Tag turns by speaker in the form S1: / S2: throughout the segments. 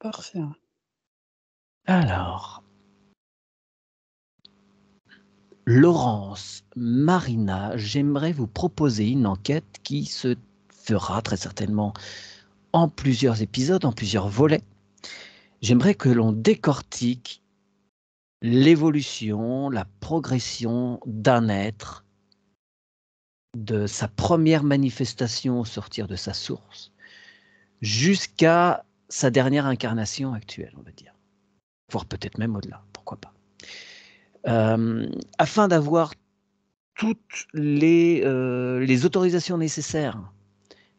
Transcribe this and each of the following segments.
S1: Parfait.
S2: Alors, Laurence, Marina, j'aimerais vous proposer une enquête qui se fera très certainement en plusieurs épisodes, en plusieurs volets. J'aimerais que l'on décortique l'évolution, la progression d'un être, de sa première manifestation au sortir de sa source, jusqu'à sa dernière incarnation actuelle, on va dire. Voire peut-être même au-delà, pourquoi pas. Afin d'avoir toutes les autorisations nécessaires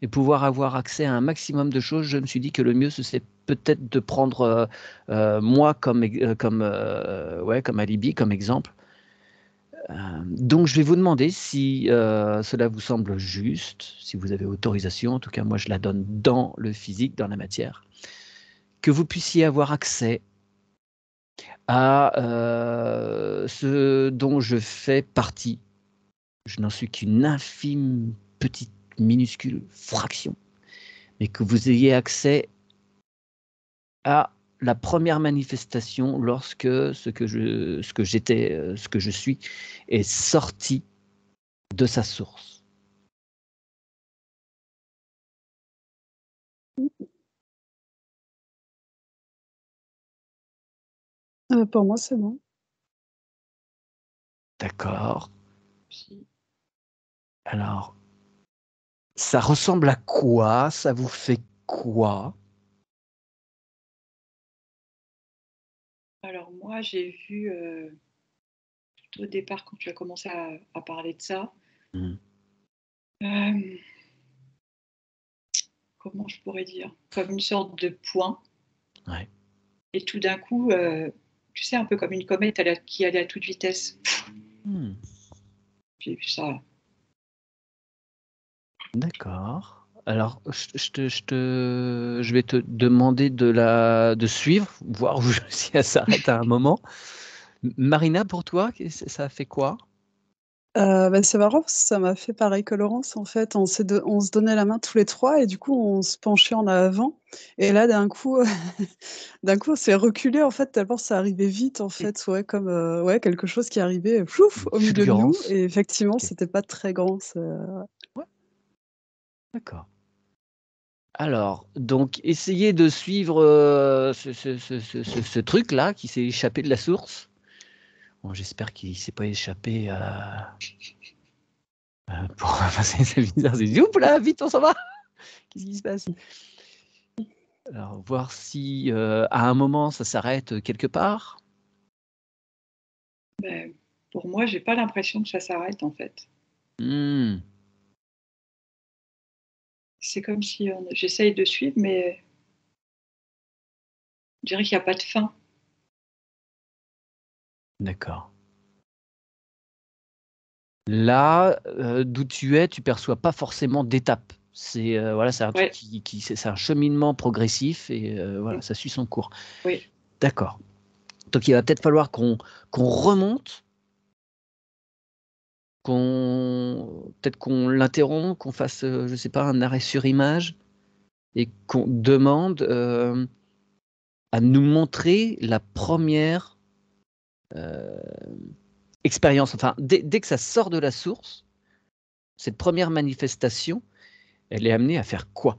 S2: et pouvoir avoir accès à un maximum de choses, je me suis dit que le mieux, c'est peut-être de prendre moi comme alibi, comme exemple. Donc, je vais vous demander si cela vous semble juste, si vous avez autorisation, en tout cas, moi, je la donne dans le physique, dans la matière, que vous puissiez avoir accès à ce dont je fais partie. Je n'en suis qu'une infime, petite, minuscule fraction, mais que vous ayez accès à la première manifestation lorsque ce que je suis est sorti de sa source.
S1: Pour moi, c'est bon.
S2: D'accord. Alors, ça ressemble à quoi? Ça vous fait quoi?
S3: Alors moi, j'ai vu tout au départ quand tu as commencé à parler de ça. Comment je pourrais dire? Comme une sorte de point.
S2: Ouais.
S3: Et tout d'un coup, tu sais, un peu comme une comète qui allait à toute vitesse. J'ai vu ça.
S2: D'accord. Alors, je vais te demander de suivre, voir si elle s'arrête à un moment. Marina, pour toi, ça a fait quoi?
S1: C'est marrant parce que ça m'a fait pareil que Laurence, en fait. On se donnait la main tous les 3 et du coup, on se penchait en avant et là, d'un coup, on s'est reculés, en fait, tellement ça arrivait vite, en fait. Ouais, comme, quelque chose qui arrivait, plouf, au milieu de nous
S2: Fulgurance.
S1: et effectivement,
S2: Ok.
S1: c'était pas très grand,
S2: Ouais. D'accord. Alors, donc, essayez de suivre ce truc-là qui s'est échappé de la source. Bon, j'espère qu'il ne s'est pas échappé c'est bizarre, c'est oups là, vite, on s'en va. Qu'est-ce qui se passe? Alors, voir si à un moment ça s'arrête quelque part.
S3: Pour moi, j'ai pas l'impression que ça s'arrête en fait. C'est comme si j'essaye de suivre, mais je dirais qu'il n'y a pas de fin.
S2: D'accord. Là, d'où tu es, tu perçois pas forcément d'étape. C'est c'est un truc c'est un cheminement progressif et ça suit son cours.
S3: Oui.
S2: D'accord. Donc il va peut-être falloir qu'on remonte, peut-être qu'on l'interrompt, qu'on fasse, je sais pas, un arrêt sur image et qu'on demande à nous montrer la première expérience. Enfin, dès que ça sort de la source, cette première manifestation, elle est amenée à faire quoi?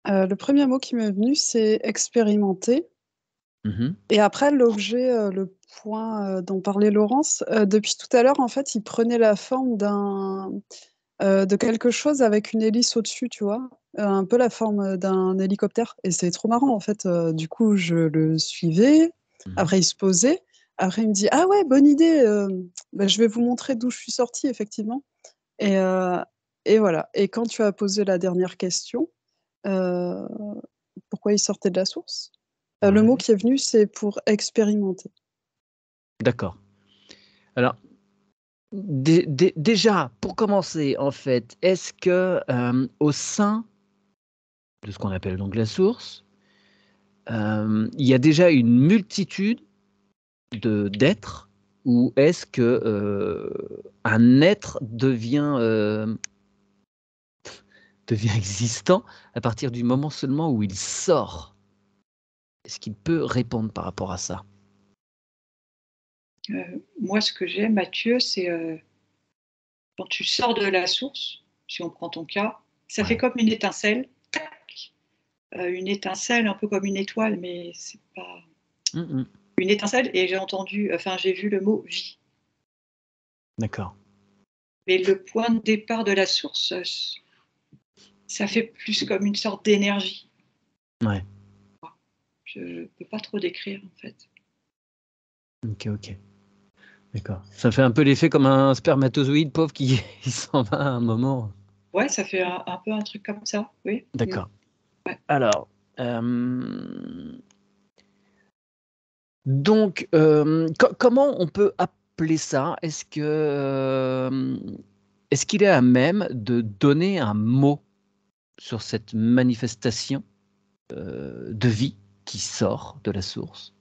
S1: Le premier mot qui m'est venu, c'est expérimenter. Et après l'objet, le point, dont parlait Laurence, depuis tout à l'heure, en fait, il prenait la forme de quelque chose avec une hélice au-dessus, tu vois? Un peu la forme, d'un hélicoptère et c'est trop marrant, en fait, du coup, je le suivais. Après il se posait. Après il me dit: «Ah ouais, bonne idée, je vais vous montrer d'où je suis sorti, effectivement» et voilà et quand tu as posé la dernière question, heu, pourquoi il sortait de la source? Le mot qui est venu, c'est pour expérimenter.
S2: D'accord. Alors, déjà, pour commencer, en fait, est-ce que, au sein de ce qu'on appelle donc la source, il y a déjà une multitude d'êtres ou est-ce que, un être devient, devient existant à partir du moment seulement où il sort. Est-ce qu'il peut répondre par rapport à ça?
S3: Moi, ce que j'ai, Mathieu, c'est quand tu sors de la source, si on prend ton cas, ça fait comme une étincelle, tac, une étincelle un peu comme une étoile, mais c'est pas une étincelle. Et j'ai vu le mot vie.
S2: D'accord.
S3: Mais le point de départ de la source, ça fait plus comme une sorte d'énergie.
S2: Ouais.
S3: Je ne peux pas trop décrire, en fait.
S2: Ok. D'accord. Ça fait un peu l'effet comme un spermatozoïde pauvre qui il s'en va à un moment.
S3: Ouais, ça fait un peu un truc comme ça, oui.
S2: D'accord.
S3: Ouais.
S2: Alors, donc, comment on peut appeler ça? Est-ce qu'il est à même de donner un mot sur cette manifestation de vie qui sort de la source?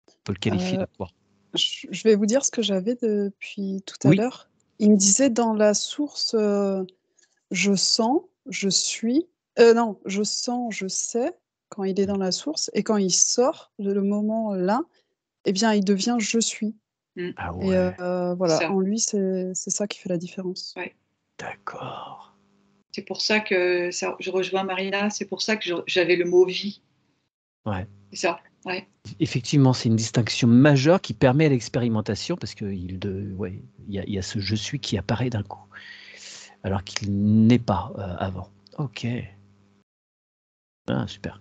S2: On peut le qualifier de quoi?
S1: Je vais vous dire ce que j'avais depuis tout à
S2: Oui.
S1: l'heure. Il me disait dans la source, je sens, je suis, non, je sens, je sais quand il est dans la source et quand il sort, le moment là, eh bien, il devient je suis.
S2: Ah
S1: Et
S2: ouais,
S1: voilà,
S3: Ça.
S1: en lui, c'est ça qui fait la différence.
S3: Ouais.
S2: d'accord.
S3: C'est pour ça que je rejoins Marina, c'est pour ça que j'avais le mot vie.
S2: Ouais.
S3: C'est ça, ouais.
S2: Effectivement, c'est une distinction majeure qui permet à l'expérimentation parce qu'il y a ce je suis qui apparaît d'un coup, alors qu'il n'est pas avant. Ok. Ah, super.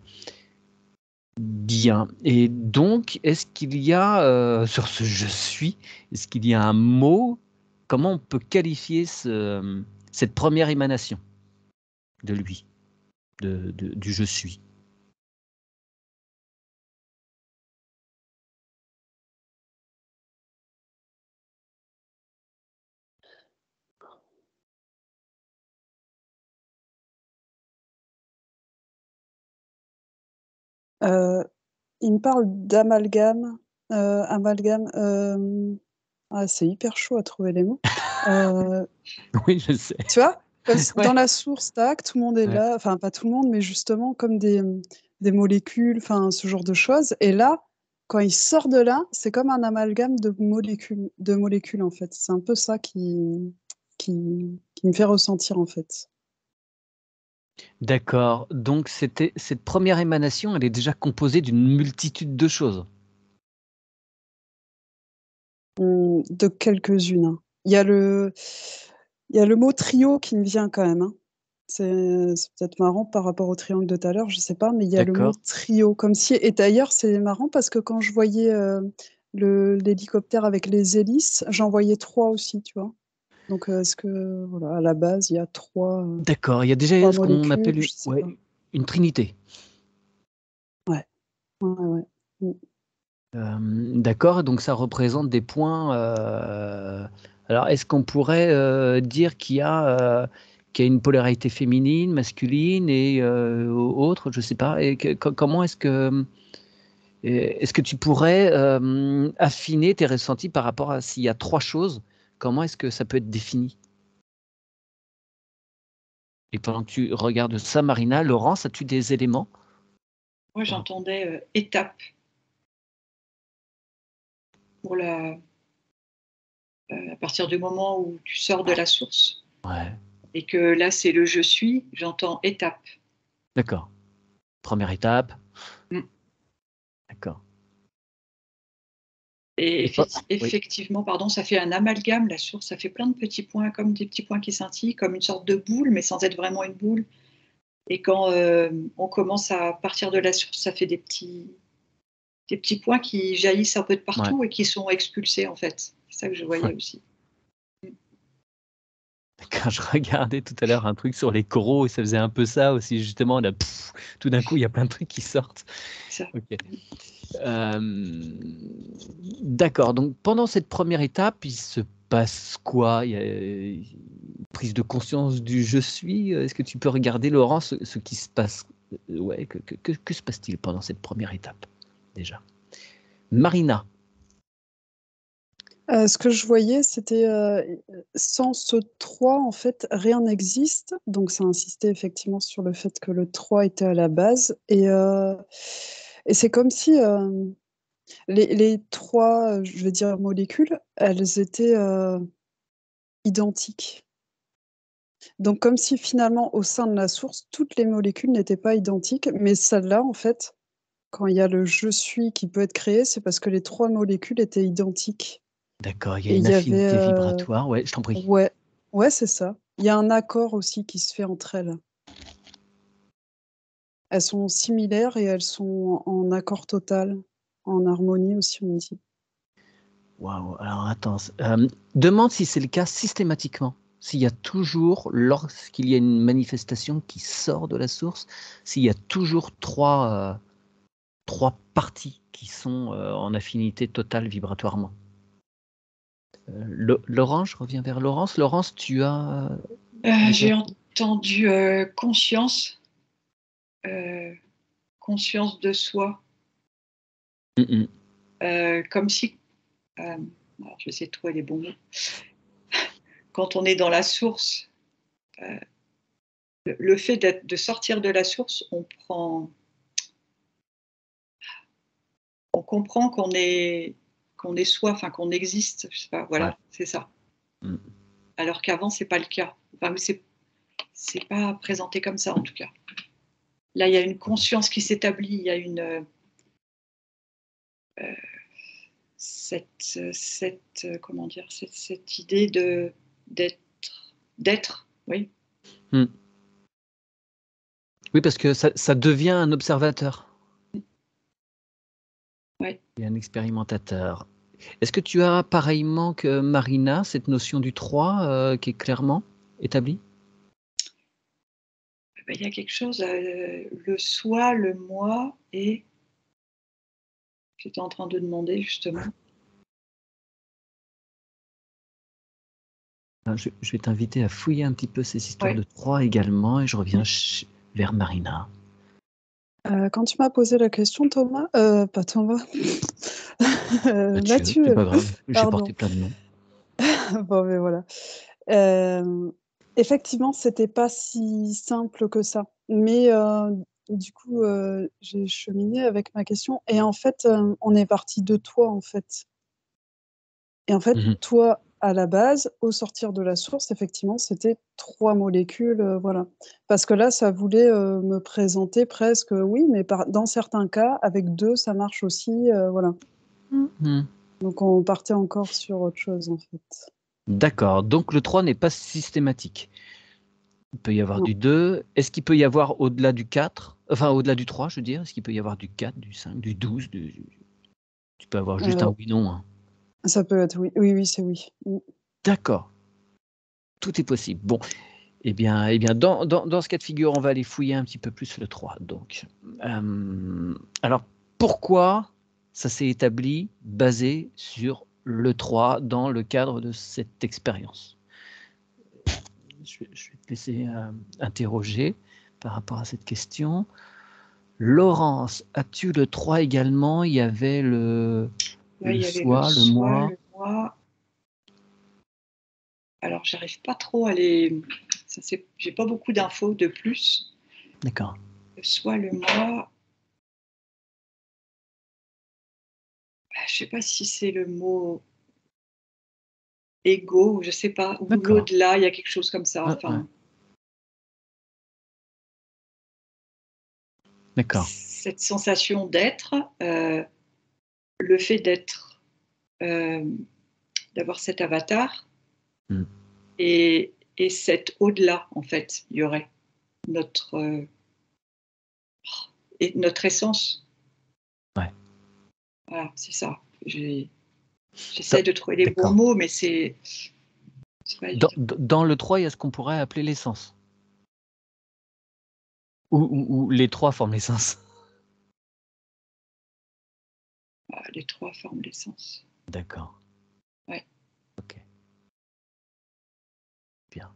S2: Bien. Et donc, est-ce qu'il y a sur ce je suis, est-ce qu'il y a un mot? Comment on peut qualifier cette première émanation de lui, du je suis?
S1: Il me parle d'amalgame, amalgame, c'est hyper chaud à trouver les mots.
S2: Oui, je sais.
S1: Tu vois? Comme s
S2: Ouais.
S1: dans la source, tac, tout le monde est
S2: Ouais.
S1: là, enfin pas tout le monde, mais justement comme des molécules, enfin ce genre de choses et là, quand il sort de là, c'est comme un amalgame de molécules en fait. C'est un peu ça qui me fait ressentir en fait.
S2: D'accord, donc cette première émanation, elle est déjà composée d'une multitude de choses?
S1: De quelques-unes, hein. Il y a le mot trio qui me vient quand même, hein. C'est peut-être marrant par rapport au triangle de tout à l'heure, je sais pas, mais il y a le mot
S2: D'accord.
S1: trio comme si et d'ailleurs, c'est marrant parce que quand je voyais, l'hélicoptère avec les hélices, j'en voyais 3 aussi, tu vois? Donc, est-ce que voilà, à la base, il y a 3
S2: D'accord, il y a déjà
S1: 3
S2: ce qu'on
S1: molécules?
S2: appelle
S1: Je sais pas.
S2: une trinité.
S1: Ouais. Ouais, ouais. Mmh.
S2: D'accord, donc ça représente des points, alors est-ce qu'on pourrait, dire qu'il y a une polarité féminine, masculine et autre? Je sais pas et comment est-ce que tu pourrais, affiner tes ressentis par rapport à s'il y a 3 choses, comment est-ce que ça peut être défini? Et pendant que tu regardes ça, Marina, Laurence, as-tu des éléments?
S3: Moi,
S2: Par
S3: j'entendais étape pour à partir du moment où tu sors de la source
S2: ouais,
S3: et que là, c'est le je suis, j'entends étape.
S2: d'accord. Première étape,
S3: Mm.
S2: d'accord.
S3: Et
S2: Et pas oui,
S3: effectivement, pardon, ça fait un amalgame, la source, ça fait plein de petits points, comme des petits points qui scintillent, comme une sorte de boule, mais sans être vraiment une boule. Et quand on commence à partir de la source, ça fait des petits points qui jaillissent un peu de
S2: ouais,
S3: partout et qui sont expulsés, en fait. C'est ça que je voyais
S2: ouais.
S3: aussi. Mm.
S2: Quand je regardais tout à l'heure un truc sur les coraux et ça faisait un peu ça aussi justement là, tout d'un coup, il y a plein de trucs qui sortent.
S3: Ça.
S2: OK. D'accord, donc pendant cette première étape, il se passe quoi? Il y a une prise de conscience du «je suis», est-ce que tu peux regarder Laurent ce qui se passe? Ouais, que se passe-t-il pendant cette première étape déjà? Marina?
S1: Ce que je voyais, c'était sans ce 3, en fait, rien n'existe. Donc, ça insistait effectivement sur le fait que le 3 était à la base. Et c'est comme si les 3, je vais dire, molécules, elles étaient identiques. Donc, comme si finalement, au sein de la source, toutes les molécules n'étaient pas identiques. Mais celle-là, en fait, quand il y a le je suis qui peut être créé, c'est parce que les 3 molécules étaient identiques.
S2: D'accord, il y a
S1: Et il
S2: une
S1: y avait
S2: affinité vibratoire. Ouais, je t'en prie.
S1: ouais, ouais, c'est ça. Il y a un accord aussi qui se fait entre elles. Elles sont similaires et elles sont en accord total, en harmonie aussi, on dit.
S2: Waouh, alors attends, demande si c'est le cas systématiquement. S'il y a toujours, lorsqu'il y a une manifestation qui sort de la source, s'il y a toujours trois parties qui sont en affinité totale vibratoirement. Laurent, je reviens vers Laurence. Laurence, tu as...
S3: J'ai entendu conscience de soi, comme si, alors je vais essayer de trouver les bons mots, quand on est dans la source, le fait de sortir de la source, on comprend qu'on est soi, enfin qu'on existe, je sais pas, voilà,
S2: Ouais.
S3: c'est ça.
S2: Mm.
S3: Alors qu'avant, c'est pas le cas. Enfin, c'est pas présenté comme ça en tout cas. Là, il y a une conscience qui s'établit, il y a une comment dire, cette idée d'être, oui.
S2: Mm. Oui, parce que ça devient un observateur.
S3: Ouais.
S2: Et un expérimentateur. Est-ce que tu as, pareillement que Marina, cette notion du 3 qui est clairement établie?
S3: Il y a quelque chose, le soi, le moi, et j'étais en train de demander justement.
S2: Je vais t'inviter à fouiller un petit peu ces histoires
S3: Ouais.
S2: de 3 également, et je reviens vers Marina.
S1: Quand tu m'as posé la question, Thomas, pas Thomas,
S2: Mathieu, c'est
S1: Mathieu,
S2: pas grave, j'ai porté
S1: pardon.
S2: plein de noms.
S1: Bon, mais voilà. Effectivement, c'était pas si simple que ça. Mais du coup, j'ai cheminé avec ma question et en fait, on est parti de toi, en fait. Et en fait,
S2: Mmh.
S1: toi, à la base, au sortir de la source, effectivement, c'était 3 molécules, voilà. Parce que là, ça voulait, me présenter presque, oui, mais dans certains cas, avec 2, ça marche aussi, voilà.
S2: Mmh.
S1: Donc on partait encore sur autre chose, en fait.
S2: D'accord, donc le 3 n'est pas systématique. Il peut y avoir
S1: Non.
S2: du 2. Est-ce qu'il peut y avoir au-delà du 4? Enfin, au-delà du 3, je veux dire. Est-ce qu'il peut y avoir du 4, du 5, du 12, tu peux avoir juste un oui/non, hein.
S1: Ça peut être oui. Oui, oui, c'est oui. Mmh.
S2: D'accord. Tout est possible. Bon, eh bien, dans ce cas de figure, on va aller fouiller un petit peu plus le 3. Donc, alors, pourquoi ça s'est établi basé sur le 3 dans le cadre de cette expérience? Je vais te laisser interroger par rapport à cette question. Laurence, as-tu le 3 également? Il y avait le soi, le moi.
S3: Le moi. Alors, j'arrive pas trop à les. J'ai pas beaucoup d'infos de plus.
S2: D'accord.
S3: Le soi, le moi. Je sais pas si c'est le mot ego, ou je sais pas, ou
S2: D'accord.
S3: l'au-delà, il y a quelque chose comme ça. Enfin,
S2: Ouais. D'accord.
S3: cette sensation d'être, le fait d'être, d'avoir cet avatar,
S2: Mmh.
S3: et cet au-delà, en fait, il y aurait notre, et notre essence.
S2: Ouais.
S3: Voilà, c'est ça. J'essaie de trouver les bons
S2: D'accord.
S3: mots, mais c'est pas évident.
S2: Dans le 3, il y a ce qu'on pourrait appeler l'essence. Ou les 3 forment l'essence.
S3: Les 3 forment l'essence.
S2: D'accord.
S3: Ouais.
S2: OK. Bien.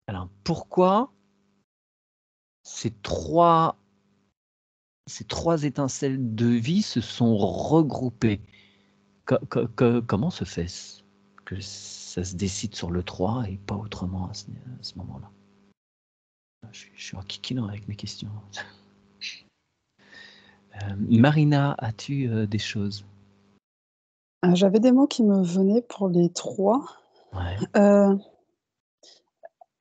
S2: Alors, pourquoi ces 3 étincelles de vie se sont regroupées Comment se fait-ce que ça se décide sur le 3 et pas autrement à ce moment-là? Je suis en kikinant avec mes questions. Marina, as-tu des choses?
S1: J'avais des mots qui me venaient pour les 3.
S2: Ouais.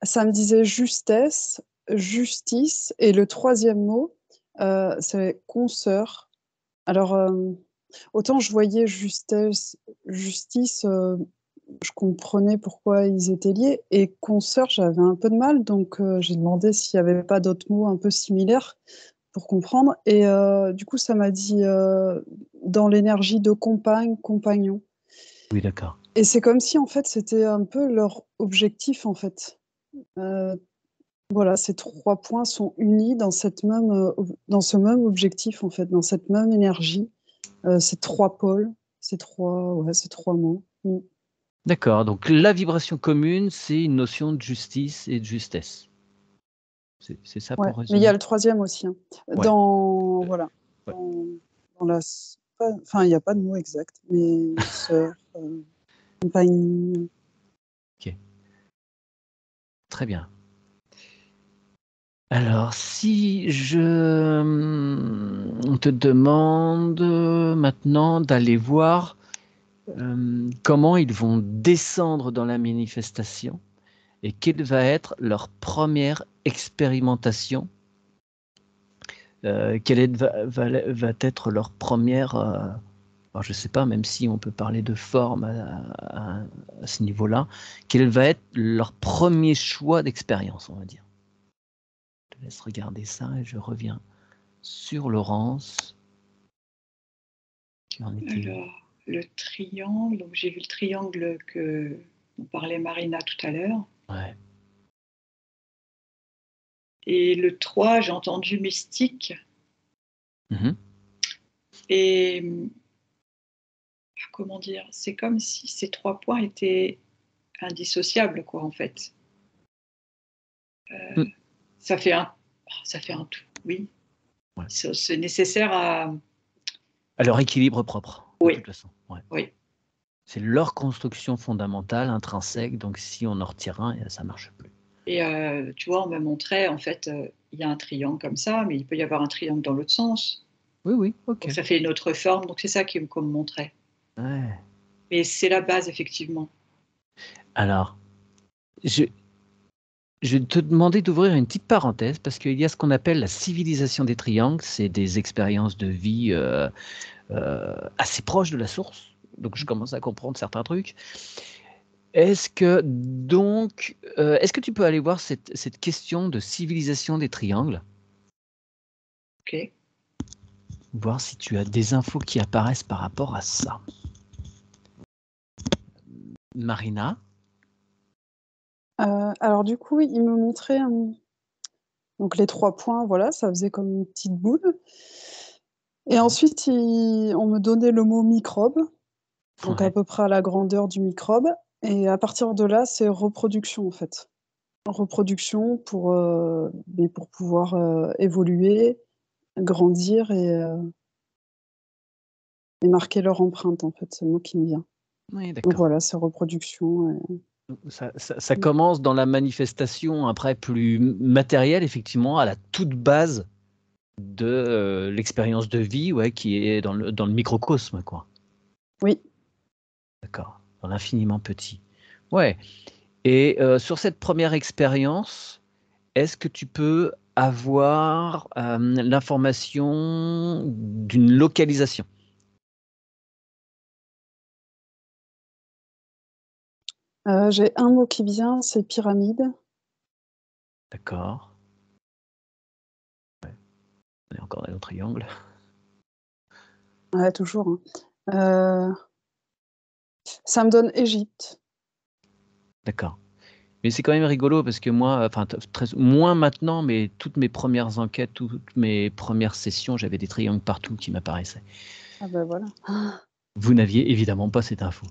S1: Ça me disait justesse, justice et le 3e mot, c'est consoeur. Alors, autant je voyais justice, je comprenais pourquoi ils étaient liés et consoeur, j'avais un peu de mal donc j'ai demandé s'il y avait pas d'autres mots un peu similaires pour comprendre et du coup ça m'a dit, dans l'énergie de compagne, compagnon
S2: Oui, d'accord.
S1: et c'est comme si en fait c'était un peu leur objectif en fait. Voilà, ces 3 points sont unis dans dans ce même objectif en fait, dans cette même énergie, ces 3 pôles, ces 3 mots.
S2: D'accord, donc la vibration commune, c'est une notion de justice et de justesse. C'est ça
S1: Ouais,
S2: pour
S1: mais il y a
S2: résumer?
S1: le 3e aussi, hein.
S2: Ouais,
S1: Voilà,
S2: ouais.
S1: dans la s pas enfin, il y a pas de mot exact, mais sœur, compagnie.
S2: OK. Très bien. Alors, si je te demande maintenant d'aller voir comment ils vont descendre dans la manifestation et quelle va être leur première expérimentation, va être leur première, alors je ne sais pas, même si on peut parler de forme à ce niveau-là, quel va être leur premier choix d'expérience, on va dire. Je te laisse regarder ça et je reviens sur Laurence. Qui en était où?
S3: Alors, le triangle, donc j'ai vu le triangle dont parlait Marina tout à l'heure.
S2: Ouais.
S3: Et le 3, j'ai entendu mystique.
S2: Mmh.
S3: Et comment dire, c'est comme si ces 3 points étaient indissociables, quoi, en fait.
S2: Mmh.
S3: Ça fait un tout, oui.
S2: Ouais.
S3: C'est nécessaire à...
S2: À leur équilibre propre, de
S3: Oui,
S2: toute façon. Ouais.
S3: oui.
S2: C'est leur construction fondamentale, intrinsèque, donc si on en retire un, ça marche plus.
S3: Et tu vois, on me montrait, en fait, il y a un triangle comme ça, mais il peut y avoir un triangle dans l'autre sens.
S2: Oui, oui, OK.
S3: Donc ça fait une autre forme, donc c'est ça qu'on me montrait.
S2: Ouais.
S3: Mais c'est la base, effectivement.
S2: Alors, je je vais te demander d'ouvrir une petite parenthèse parce qu'il y a ce qu'on appelle la civilisation des triangles. C'est des expériences de vie, assez proches de la source, donc je commence à comprendre certains trucs. Est-ce que tu peux aller voir cette question de civilisation des triangles?
S3: OK.
S2: Voir si tu as des infos qui apparaissent par rapport à ça. Marina?
S1: Alors du coup, il me montrait, donc les 3 points, voilà, ça faisait comme une petite boule et ensuite on me donnait le mot microbe, donc à
S2: Ouais,
S1: peu près à la grandeur du microbe et à partir de là, c'est reproduction, en fait. Reproduction pour pouvoir, évoluer, grandir et marquer leur empreinte, en fait, c'est le mot qui me vient.
S2: oui,
S1: Donc
S2: d'accord.
S1: voilà, c'est reproduction,
S2: Donc ça commence dans la manifestation après plus matérielle, effectivement, à la toute base de, l'expérience de vie, ouais, qui est dans le microcosme, quoi.
S1: oui.
S2: D'accord, dans l'infiniment petit. Ouais, et sur cette première expérience, est-ce que tu peux avoir, l'information d'une localisation?
S1: J'ai un mot qui vient, c'est pyramide.
S2: D'accord. On est encore dans le triangle.
S1: Ouais, toujours, hein. Ça me donne Égypte.
S2: D'accord. Mais c'est quand même rigolo parce que moi, enfin moins maintenant, mais toutes mes premières enquêtes, toutes mes premières sessions, j'avais des triangles partout qui m'apparaissaient.
S1: Ah bah, voilà.
S2: Vous n'aviez évidemment pas cette info.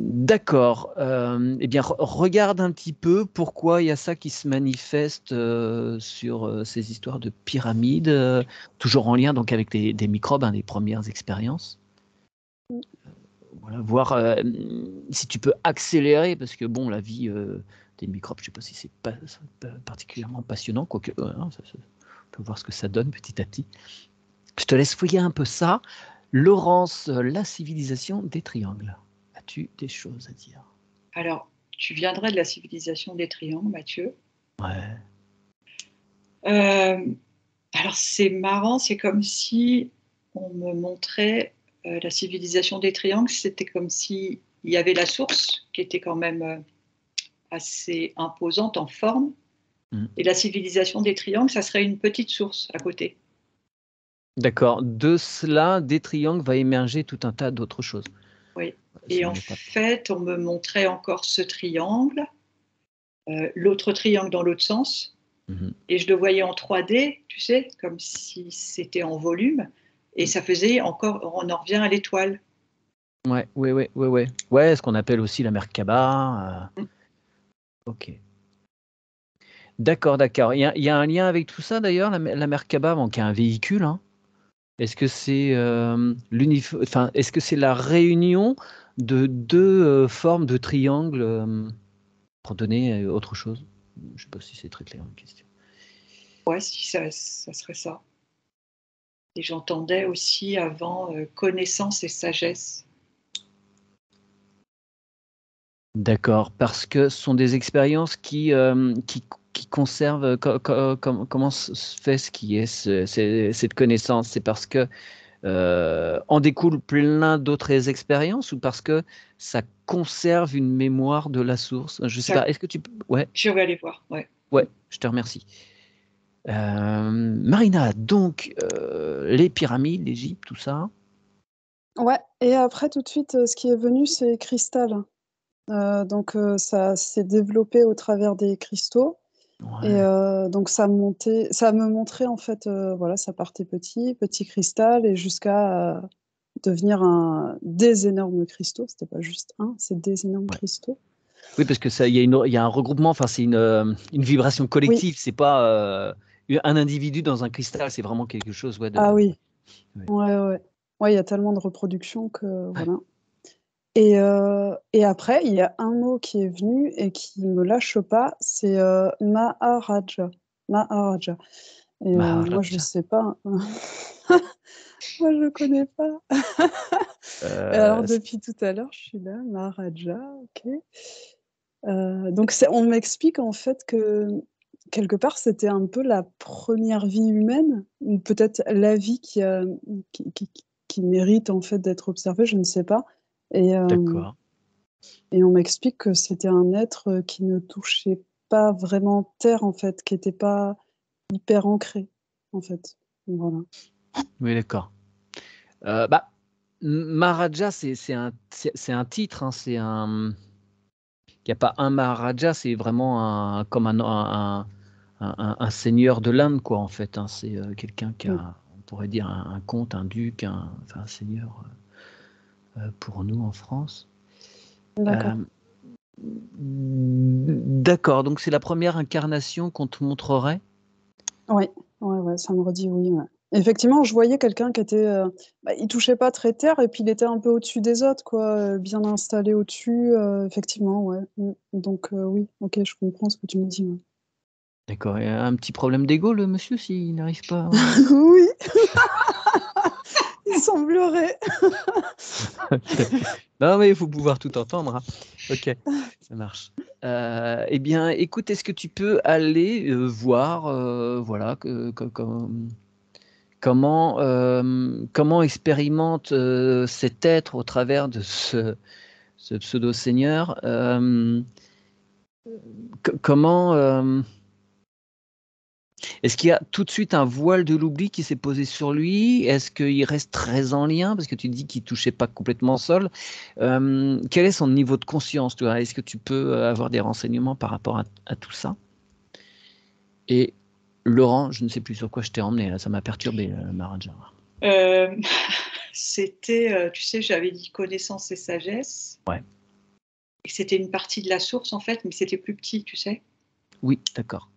S2: D'accord, eh bien regarde un petit peu pourquoi il y a ça qui se manifeste, sur, ces histoires de pyramides, toujours en lien donc avec des microbes, hein, des premières expériences. voilà, voir si tu peux accélérer, parce que bon, la vie des microbes, je ne sais pas si c'est pas particulièrement passionnant, quoique on peut voir ce que ça donne petit à petit. Je te laisse fouiller un peu ça. Laurence, la civilisation des triangles. As-tu des choses à dire?
S3: Alors, tu viendrais de la civilisation des triangles, Mathieu.
S2: Ouais.
S3: Alors, c'est marrant, c'est comme si on me montrait la civilisation des triangles, c'était comme s'il y avait la source qui était quand même assez imposante en forme, et la civilisation des triangles, ça serait une petite source à côté.
S2: D'accord. De cela, des triangles, va émerger tout un tas d'autres choses.
S3: Oui. Et en fait, on me montrait encore ce triangle, l'autre triangle dans l'autre sens, et je le voyais en 3D, tu sais, comme si c'était en volume, et ça faisait encore, on en revient à l'étoile.
S2: Ouais, ouais, ce qu'on appelle aussi la Merkaba. Ok. D'accord. Il y a un lien avec tout ça d'ailleurs, la Merkaba, qui est un véhicule. Hein. Est-ce que c'est est-ce que c'est la réunion de deux formes de triangles pour donner autre chose? Je ne sais pas si c'est très clair la question.
S3: Ouais, si ça serait ça. Et j'entendais aussi avant connaissance et sagesse.
S2: D'accord, parce que ce sont des expériences qui conservent. Comment se fait ce qui est cette connaissance? C'est parce que en découle plein d'autres expériences ou parce que ça conserve une mémoire de la source? Je sais pas. Est-ce que tu peux? Ouais.
S3: Je vais aller voir. Ouais.
S2: Ouais, je te remercie. Marina, donc les pyramides, l'Égypte, tout ça.
S1: Ouais, et après tout de suite, ce qui est venu, c'est cristal. Donc ça s'est développé au travers des cristaux.
S2: Ouais.
S1: Et donc ça me montrait en fait, voilà, ça partait petit cristal et jusqu'à devenir des énormes cristaux. C'était pas juste un, c'est des énormes cristaux.
S2: Oui, parce que ça, il y a un regroupement. Enfin, c'est une vibration collective. C'est pas un individu dans un cristal. C'est vraiment quelque chose. Ouais,
S1: Ah oui.
S2: Ouais.
S1: Ouais, il y a tellement de reproduction que voilà. Et après, il y a un mot qui est venu et qui me lâche pas, c'est Maharaja. Maharaja. Et moi, je sais pas. Moi, je connais pas. Et alors, depuis tout à l'heure, je suis là, Maharaja, ok. Donc, on m'explique en fait que quelque part, c'était un peu la première vie humaine, ou peut-être la vie qui mérite en fait d'être observée, je ne sais pas.
S2: D'accord.
S1: Et on m'explique que c'était un être qui ne touchait pas vraiment terre, en fait, qui n'était pas hyper ancré, en fait. Voilà.
S2: Oui, d'accord. Maharaja, c'est un titre. Hein, il n'y a pas un Maharaja, c'est vraiment comme un seigneur de l'Inde, quoi, en fait. Hein. C'est quelqu'un qui a, on pourrait dire, un comte, un duc, un seigneur pour nous en France.
S1: D'accord.
S2: D'accord, donc c'est la première incarnation qu'on te montrerait?
S1: Oui, ça me redit oui, ouais. Effectivement, je voyais quelqu'un qui était, il touchait pas très terre et puis il était un peu au-dessus des autres, quoi, bien installé au-dessus, effectivement, ouais. Donc oui, OK, je comprends ce que tu me dis, ouais.
S2: D'accord, et un petit problème d'ego, le monsieur, s'il n'arrive pas
S1: Oui! Il semblerait.
S2: OK. Non, mais il faut pouvoir tout entendre, hein. OK, ça marche. Eh bien, écoute, est-ce que tu peux aller, voir, voilà, comment expérimente, cet être au travers de ce pseudo-seigneur? Comment, est-ce qu'il y a tout de suite un voile de l'oubli qui s'est posé sur lui? Est-ce qu'il reste très en lien? Parce que tu dis qu'il touchait pas complètement au sol. Quel est son niveau de conscience, tu vois? Est-ce que tu peux avoir des renseignements par rapport à tout ça? Et Laurent, je ne sais plus sur quoi je t'ai emmené, là, ça m'a perturbé, Maharaja.
S3: C'était, tu sais, j'avais dit connaissance et sagesse.
S2: Ouais.
S3: Et c'était une partie de la source, en fait, mais c'était plus petit, tu sais.
S2: Oui, d'accord.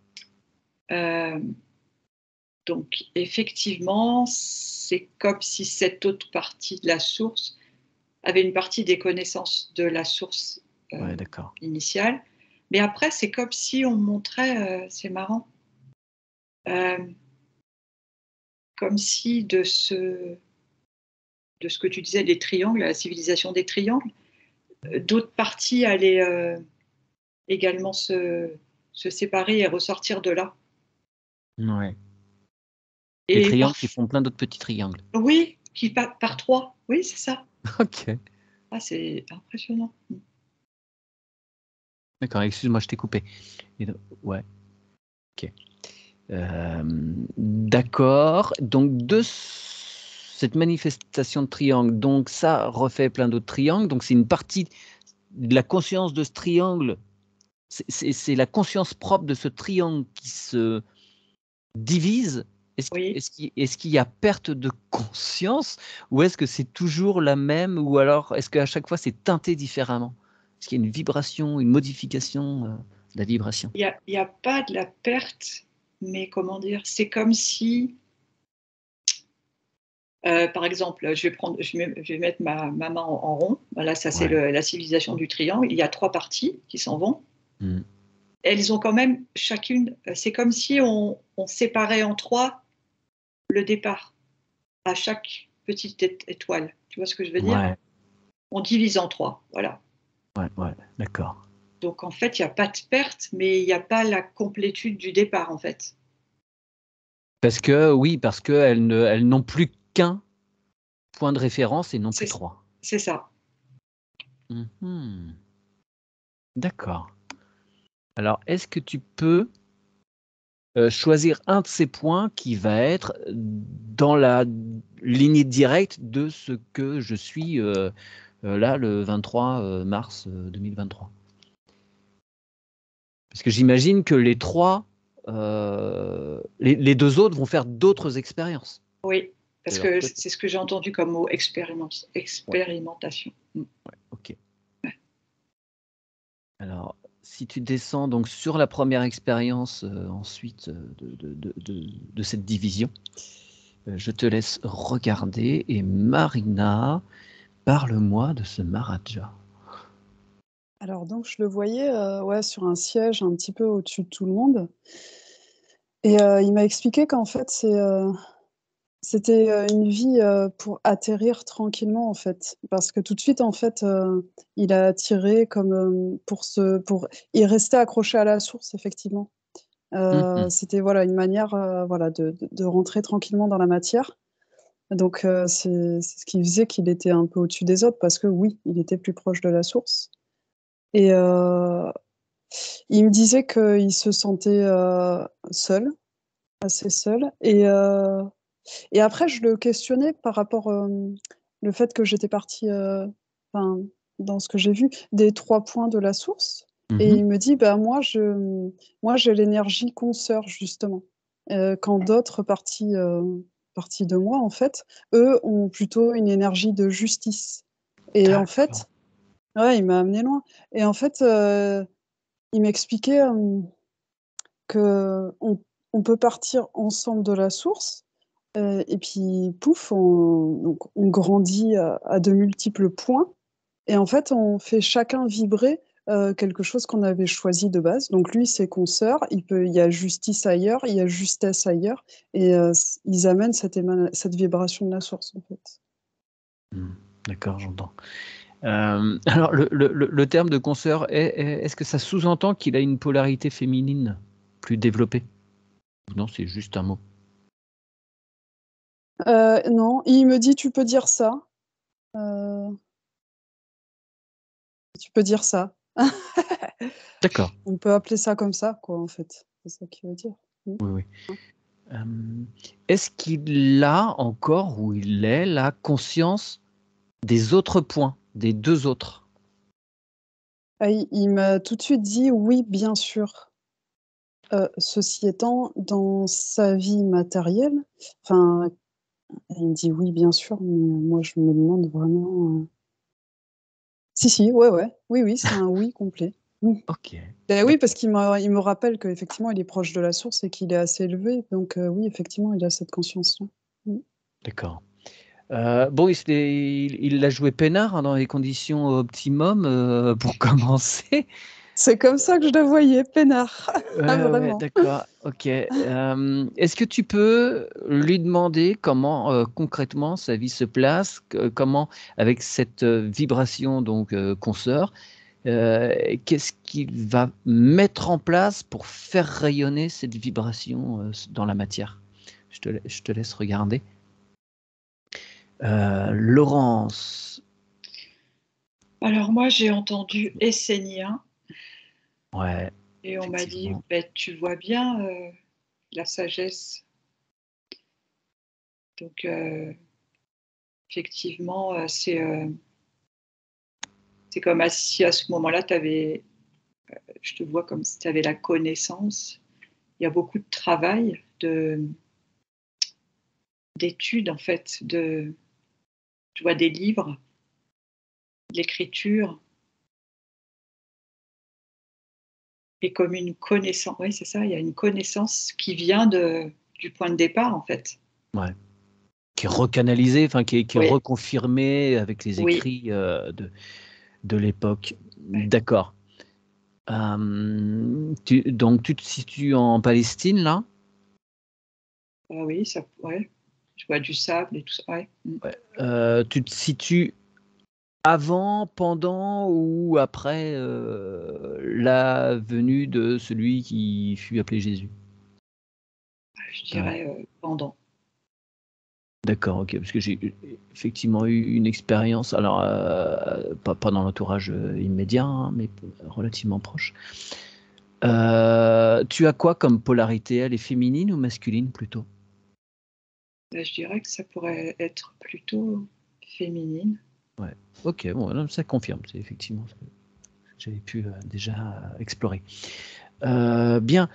S3: Donc, effectivement, c'est comme si cette autre partie de la source avait une partie des connaissances de la source initiale. Mais après, c'est comme si on montrait, c'est marrant, comme si de ce que tu disais des triangles, la civilisation des triangles, d'autres parties allaient également se séparer et ressortir de là.
S2: Ouais. Des triangles qui font plein d'autres petits triangles.
S3: Oui, qui par 3. Oui, c'est ça.
S2: Ok.
S3: Ah, c'est impressionnant.
S2: D'accord, excuse-moi, je t'ai coupé. Ouais. Ok. D'accord. Donc, de cette manifestation de triangle, donc ça refait plein d'autres triangles. Donc, c'est une partie de la conscience de ce triangle. C'est la conscience propre de ce triangle qui se divise. Est-ce qu'il y a perte de conscience ou est-ce que c'est toujours la même ou alors est-ce qu'à chaque fois c'est teinté différemment? Est-ce qu'il y a une vibration, une modification de la vibration?
S3: Il n'y a pas de la perte, mais comment dire, c'est comme si, par exemple, je vais mettre ma main en rond. Voilà, ça c'est la civilisation du triangle. Il y a 3 parties qui s'en vont. Elles ont quand même chacune, c'est comme si on séparait en 3 le départ à chaque petite étoile. Tu vois ce que je veux dire? On divise en 3, voilà.
S2: Ouais, d'accord.
S3: Donc en fait, il n'y a pas de perte, mais il n'y a pas la complétude du départ en fait.
S2: Parce qu'elles n'ont plus qu'un point de référence et non plus 3.
S3: C'est ça.
S2: D'accord. Alors, est-ce que tu peux choisir un de ces points qui va être dans la lignée directe de ce que je suis là le 23 mars 2023? Parce que j'imagine que les 3, les 2 autres vont faire d'autres expériences.
S3: Oui, parce que c'est ce que j'ai entendu comme mot expérimentation.
S2: Ok. Alors, si tu descends donc sur la première expérience ensuite de cette division, je te laisse regarder et Marina, parle-moi de ce Maharaja.
S1: Alors donc je le voyais sur un siège un petit peu au-dessus de tout le monde et il m'a expliqué qu'en fait c'était une vie pour atterrir tranquillement en fait. Parce que tout de suite en fait il a attiré comme il restait accroché à la source effectivement. C'était une manière de rentrer tranquillement dans la matière. Donc c'est ce qui faisait qu'il était un peu au-dessus des autres parce que oui, il était plus proche de la source. Et il me disait qu'il se sentait seul, assez seul. Et après, je le questionnais par rapport le fait que j'étais partie, dans ce que j'ai vu, des 3 points de la source. Et il me dit, bah, moi, j'ai l'énergie consoeur, justement. Quand d'autres parties de moi, en fait, eux ont plutôt une énergie de justice. Et en fait, il m'a amené loin. Et en fait, il m'expliquait qu'on peut partir ensemble de la source et puis pouf, on grandit à de multiples points et en fait, on fait chacun vibrer quelque chose qu'on avait choisi de base. Donc lui, c'est consoeur, il y a justice ailleurs, il y a justesse ailleurs et ils amènent cette vibration de la source, en fait.
S2: D'accord, j'entends. Alors, le terme de consoeur, est-ce que ça sous-entend qu'il a une polarité féminine plus développée? Ou non, c'est juste un mot?
S1: Non, il me dit: «Tu peux dire ça». Tu peux dire ça.
S2: D'accord.
S1: On peut appeler ça comme ça, quoi, en fait. C'est ça qu'il veut dire.
S2: Oui. Est-ce qu'il a encore ou il est la conscience des autres points, des 2 autres?
S1: Ah, il m'a tout de suite dit: «Oui, bien sûr». Ceci étant, dans sa vie matérielle, enfin, il me dit: «Oui, bien sûr», mais moi, je me demande vraiment, si, ouais, oui, c'est un oui complet.
S2: OK.
S1: Oui, parce il me rappelle qu'effectivement, il est proche de la source et qu'il est assez élevé, donc oui, effectivement, il a cette conscience-là.
S2: D'accord. Bon, il l'a joué peinard, hein, dans les conditions optimum, pour commencer.
S1: C'est comme ça que je le voyais, peinard. Ah,
S2: Ouais,
S1: vraiment.
S2: d'accord, OK. Est-ce que tu peux lui demander comment, concrètement sa vie se place? Comment avec cette, vibration donc, consoeur, qu'est-ce qu'il va mettre en place pour faire rayonner cette vibration, dans la matière? Je te laisse regarder. Laurence.
S3: Alors moi, j'ai entendu essénien
S2: Ouais,
S3: et on m'a dit,
S2: effectivement.
S3: tu vois bien la sagesse. Donc effectivement, c'est comme si à ce moment-là, je te vois comme si tu avais la connaissance. Il y a beaucoup de travail, d'études en fait, je vois des livres, de l'écriture, et comme une connaissance. Oui, c'est ça, il y a une connaissance qui vient du point de départ en fait.
S2: Ouais. Qui est recanalisé, enfin qui est
S3: Oui,
S2: reconfirmé avec les
S3: oui,
S2: écrits, de l'époque.
S3: ouais.
S2: D'accord. Donc tu te situes en Palestine là?
S3: Ah oui, ça, ouais. Je vois du sable et tout ça. Ouais.
S2: Ouais. Tu te situes avant, pendant ou après, la venue de celui qui fut appelé Jésus?
S3: Je
S2: Heu,
S3: dirais pendant.
S2: d'accord, OK, parce que j'ai effectivement eu une expérience, alors, pas dans l'entourage, immédiat, hein, mais relativement proche. Tu as quoi comme polarité? Elle est féminine ou masculine plutôt?
S3: Je dirais que ça pourrait être plutôt féminine.
S2: Ouais. OK, bon, non, ça confirme, c'est effectivement ce que j'avais pu, déjà explorer. Bien,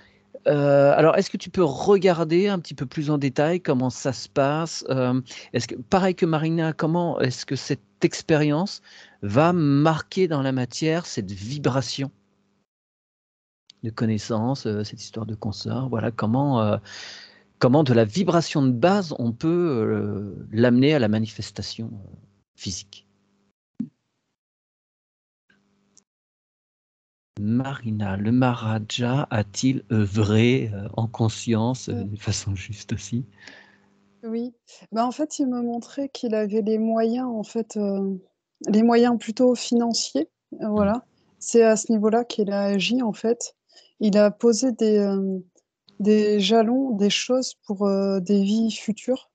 S2: alors est-ce que tu peux regarder un petit peu plus en détail comment ça se passe? Est-ce que pareil que Marina, comment est-ce que cette expérience va marquer dans la matière cette vibration de connaissance, cette histoire de consort? Voilà, comment de la vibration de base on peut, l'amener à la manifestation, physique? Marina, le Maharaja a-t-il œuvré, en conscience, d'une façon juste aussi?
S1: Oui. Bah, en fait, il me montrait qu'il avait les moyens, en fait, les moyens plutôt financiers,
S2: Mmh.
S1: voilà. C'est à ce niveau-là qu'il a agi, en fait. Il a posé des jalons, des choses pour, des vies futures.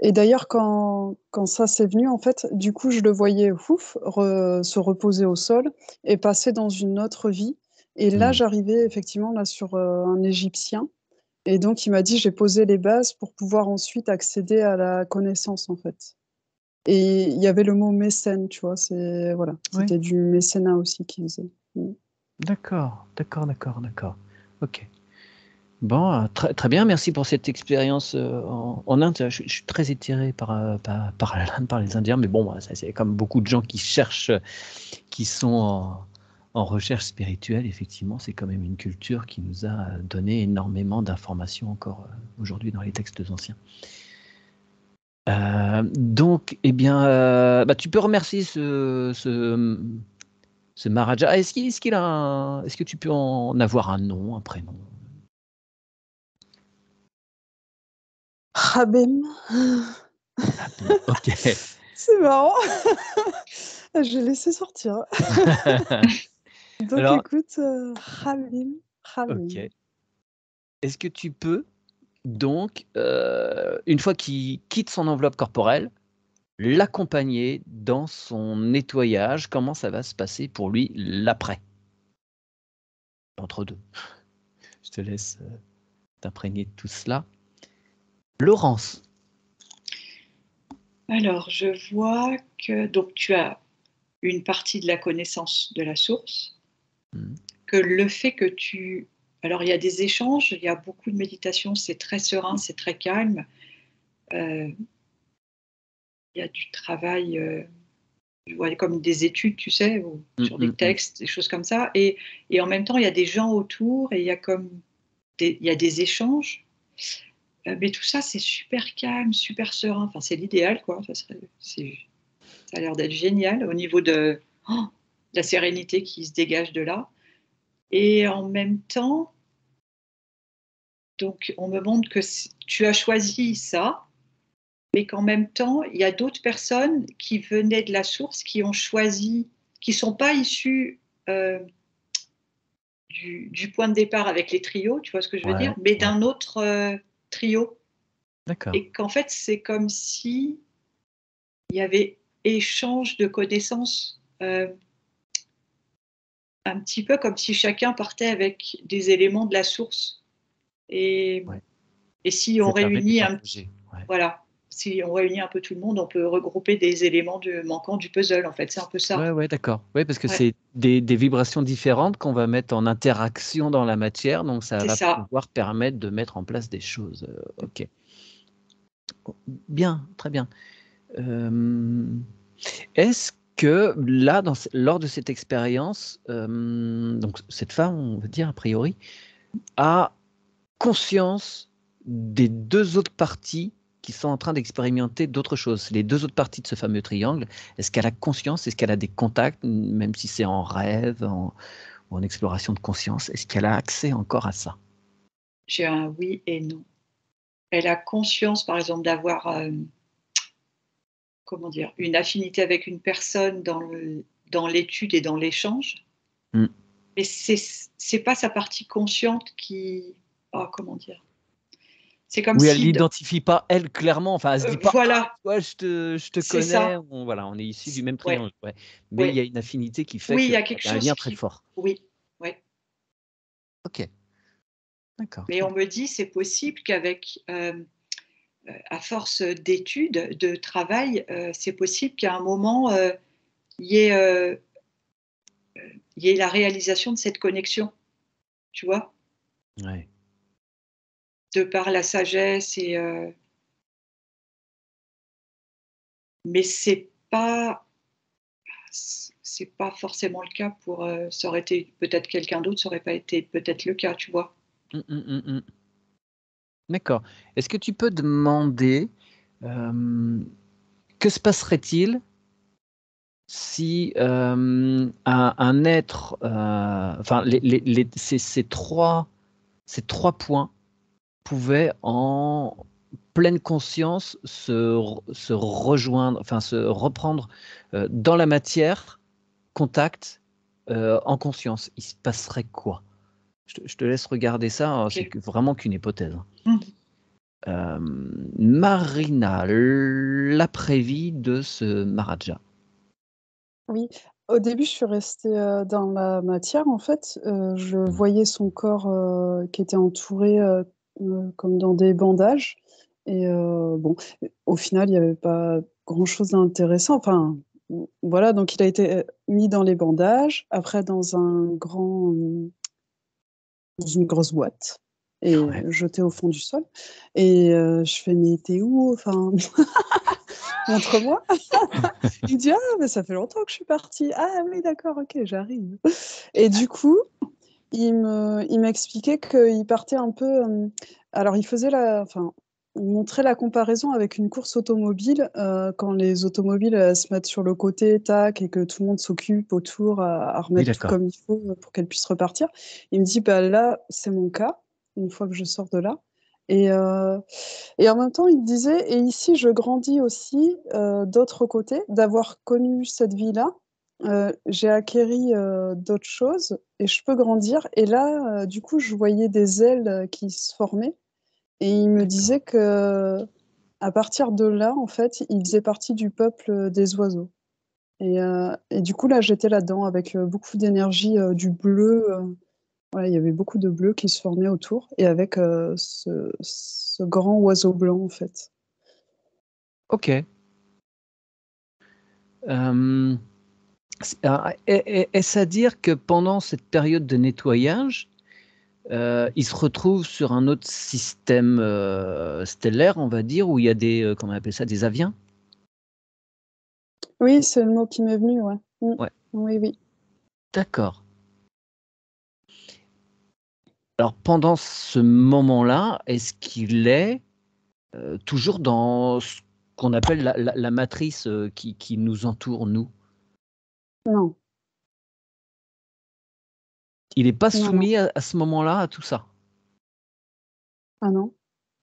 S1: Et d'ailleurs quand ça s'est venu, en fait, du coup, je le voyais, ouf, se reposer au sol et passer dans une autre vie et là,
S2: Mmh.
S1: j'arrivais effectivement là sur, un Égyptien et donc il m'a dit: «J'ai posé les bases pour pouvoir ensuite accéder à la connaissance», en fait et il y avait le mot mécène, tu vois? C'est voilà,
S2: Oui,
S1: c'était du mécénat aussi qu'il faisait. Mmh.
S2: d'accord, d'accord, d'accord, d'accord. OK. Bon, très très bien, merci pour cette expérience, en Inde. Je suis très attiré par l'Inde, par les Indiens, mais bon, bah, ça c'est comme beaucoup de gens qui cherchent, qui sont en recherche spirituelle, effectivement, c'est quand même une culture qui nous a, donné énormément d'informations encore, aujourd'hui dans les textes anciens. Donc eh bien, bah, tu peux remercier ce Maharaja. Est-ce que tu peux en avoir un nom, un prénom?
S1: Rabem.
S2: Habib, OK.
S1: C'est marrant. Je l'ai laissé sortir. Donc
S2: Alors
S1: écoute, Khalil,
S2: OK.
S1: Khalil.
S2: Est-ce que tu peux donc, une fois qu'il quitte son enveloppe corporelle, l'accompagner dans son nettoyage? Comment ça va se passer pour lui l'après? Entre 2. Je te laisse, t'imprégner de tout cela. Laurence.
S3: Alors, je vois que donc tu as une partie de la connaissance de la source,
S2: Mmh.
S3: que le fait que alors il y a des échanges, il y a beaucoup de méditation, c'est très serein, c'est très calme. Heu, il y a du travail, je vois comme des études, tu sais, ou
S2: Mmh,
S3: sur des
S2: mmh, mmh.
S3: textes, des choses comme ça et en même temps, il y a des gens autour et il y a comme il y a des échanges. Mais tout ça, c'est super calme, super serein. Enfin, c'est l'idéal, quoi. Ça a l'air d'être génial au niveau de la sérénité qui se dégage de là. Et en même temps, donc, on me montre que tu as choisi ça, mais qu'en même temps, il y a d'autres personnes qui venaient de la source, qui ont choisi, qui ne sont pas issues du point de départ avec les trios, tu vois ce que je veux dire, mais d'un autre trio.
S2: D'accord.
S3: Et qu'en fait, c'est comme si il y avait échange de connaissances, un petit peu comme si chacun partait avec des éléments de la source. Et si on réunit voilà, si on réunit un peu tout le monde, on peut regrouper des éléments manquants du puzzle, en fait. C'est un peu ça.
S2: Ouais, d'accord. Ouais, parce que c'est des vibrations différentes qu'on va mettre en interaction dans la matière, donc ça va pouvoir permettre de mettre en place des choses. Ok. Bien, très bien. Est-ce que là, lors de cette expérience, donc cette femme, on va dire a priori, a conscience des 2 autres parties qui sont en train d'expérimenter d'autres choses? Les 2 autres parties de ce fameux triangle, est-ce qu'elle a conscience? Est-ce qu'elle a des contacts, même si c'est en rêve, ou en exploration de conscience? Est-ce qu'elle a accès encore à ça?
S3: J'ai un oui et non. Elle a conscience, par exemple, d'avoir comment dire, une affinité avec une personne dans l'étude et dans l'échange. Mais c'est pas sa partie consciente qui, comment dire, c'est comme
S2: Oui, elle
S3: si
S2: l'identifie pas, elle, clairement, enfin, elle se dit pas:
S3: voilà,
S2: «Ouais, je te
S3: c'est
S2: connais»,
S3: ça.
S2: on est issus du même triangle, mais il y
S3: Ouais.
S2: a une affinité qui fait
S3: Oui, il
S2: qu'il
S3: y a quelque
S2: y a un
S3: chose
S2: lien très
S3: qui
S2: fort.
S3: oui, ouais.
S2: OK. D'accord,
S3: Mais
S2: très
S3: on
S2: bien.
S3: me dit c'est possible qu'avec, à force d'études, de travail, c'est possible qu'à un moment, il y ait, il y ait la réalisation de cette connexion, tu vois?
S2: Ouais.
S3: De par la sagesse mais c'est pas forcément le cas pour, ça aurait été peut-être quelqu'un d'autre, ça aurait pas été peut-être le cas, tu vois?
S2: Mmh. D'accord. Est-ce que tu peux demander, que se passerait-il si, un être, enfin ces 3 points pouvaient en pleine conscience se rejoindre, enfin se reprendre, dans la matière, contact, en conscience? Il se passerait quoi? Je te laisse regarder ça, hein, c'est
S3: OK.
S2: vraiment qu'une hypothèse, hein.
S3: Mmh.
S2: Marina, l'après-vie de ce Maharaja.
S1: Oui, au début, je suis restée, dans la matière, en fait, je
S2: Mmh.
S1: voyais son corps, qui était entouré, comme dans des bandages et bon, au final, il y avait pas grand-chose d'intéressant, enfin, voilà, donc il a été, mis dans les bandages, après dans une grosse boîte et
S2: Ouais.
S1: jeté au fond du sol et je fais: «Mais tu es où? Enfin, montre-moi». Il me dit: «Ah, mais ça fait longtemps que je suis partie». «Ah oui, d'accord, OK, j'arrive» et du coup, il m'expliquait qu'il partait un peu, alors il faisait il montrait la comparaison avec une course automobile, quand les automobiles, se mettent sur le côté, tac et que tout le monde s'occupe autour à
S2: Oui,
S1: remettre tout
S2: d'accord.
S1: comme il faut, pour qu'elles puissent repartir. Il me dit: «Bah, là, c'est mon cas, une fois que je sors de là» et heu et en même temps, il me disait: «Et ici, je grandis aussi, d'autre côté, d'avoir connu cette vie-là, j'ai acquéri, d'autres choses et je peux grandir» et là, du coup, je voyais des ailes, qui se formaient et il me
S2: D'accord.
S1: disait qu'à partir de là, en fait, il faisait partie du peuple, des oiseaux et du coup, là, j'étais là-dedans avec, beaucoup d'énergie, du bleu, voilà, il y avait beaucoup de bleu qui se formait autour et avec, ce grand oiseau blanc, en fait.
S2: OK. Hem, est-ce à dire que pendant cette période de nettoyage, il se retrouve sur un autre système, stellaire, on va dire, où il y a des, comment on appelle ça? Des aviens?
S1: Oui, c'est le mot qui m'est venu, ouais. Mmh.
S2: Ouais,
S1: Oui, oui.
S2: d'accord. Alors pendant ce moment-là, est-ce qu'il est toujours dans ce qu'on appelle la matrice qui nous entoure, nous.
S1: Non,
S2: Il n'est pas
S1: non, non.
S2: soumis à ce moment-là à tout ça.
S1: Ah non,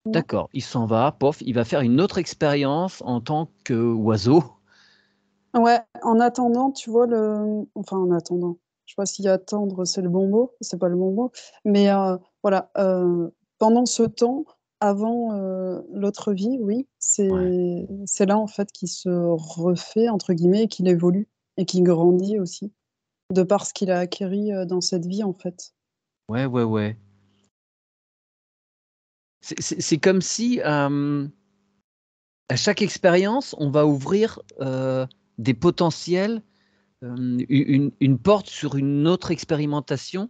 S1: non.
S2: D'accord, il s'en va, pof, il va faire une autre expérience en tant qu'oiseau.
S1: Ouais, en attendant, tu vois, enfin en attendant, je sais pas si attendre c'est le bon mot, c'est pas le bon mot, mais voilà, pendant ce temps, avant l'autre vie, oui,
S2: Ouais.
S1: c'est là en fait qu'il se refait, entre guillemets, et qu'il évolue, et qu'il grandit aussi, de par ce qu'il a acquis dans cette vie en fait.
S2: Ouais, ouais, ouais. C'est comme si à chaque expérience, on va ouvrir des potentiels, une porte sur une autre expérimentation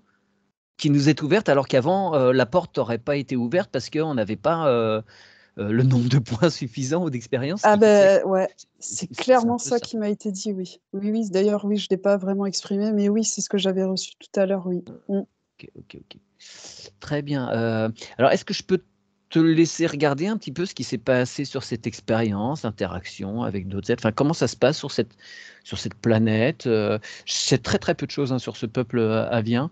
S2: qui nous est ouverte, alors qu'avant, la porte n'aurait pas été ouverte parce qu'on n'avait pas le nombre de points suffisant ou d'expérience
S1: Ah
S2: qui faisait.
S1: ben ouais, c'est
S2: C'est un
S1: clairement
S2: peu
S1: ça
S2: ça.
S1: qui m'a été dit, oui. Oui, oui, d'ailleurs, oui, je l'ai pas vraiment exprimé, mais oui, c'est ce que j'avais reçu tout à l'heure, oui.
S2: Ok, ok, ok. Très bien. Alors, est-ce que je peux te laisser regarder un petit peu ce qui s'est passé sur cette expérience, interaction avec d'autres êtres? Enfin, comment ça se passe sur cette planète? Je sais très très peu de choses hein, sur ce peuple avien.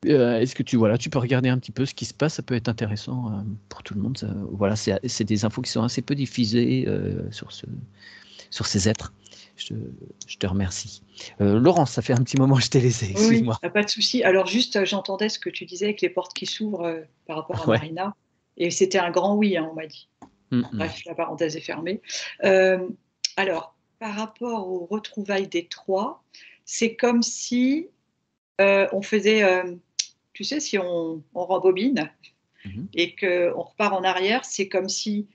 S2: Est-ce que tu peux regarder un petit peu ce qui se passe? Ça peut être intéressant pour tout le monde. Voilà, c'est des infos qui sont assez peu diffusées sur ces êtres. Je, je te remercie. Laurence, ça fait un petit moment que je t'ai laissé,
S3: Oui,
S2: excuse-moi.
S3: pas de souci. Alors juste, j'entendais ce que tu disais avec les portes qui s'ouvrent par rapport à
S2: Ouais.
S3: Marina. Et c'était un grand oui, hein, on m'a dit.
S2: Mm, mm.
S3: Bref, la parenthèse est fermée. Alors, par rapport aux retrouvailles des trois, c'est comme si on faisait, tu sais, si on rembobine
S2: Mhm.
S3: et qu'on repart en arrière, c'est comme si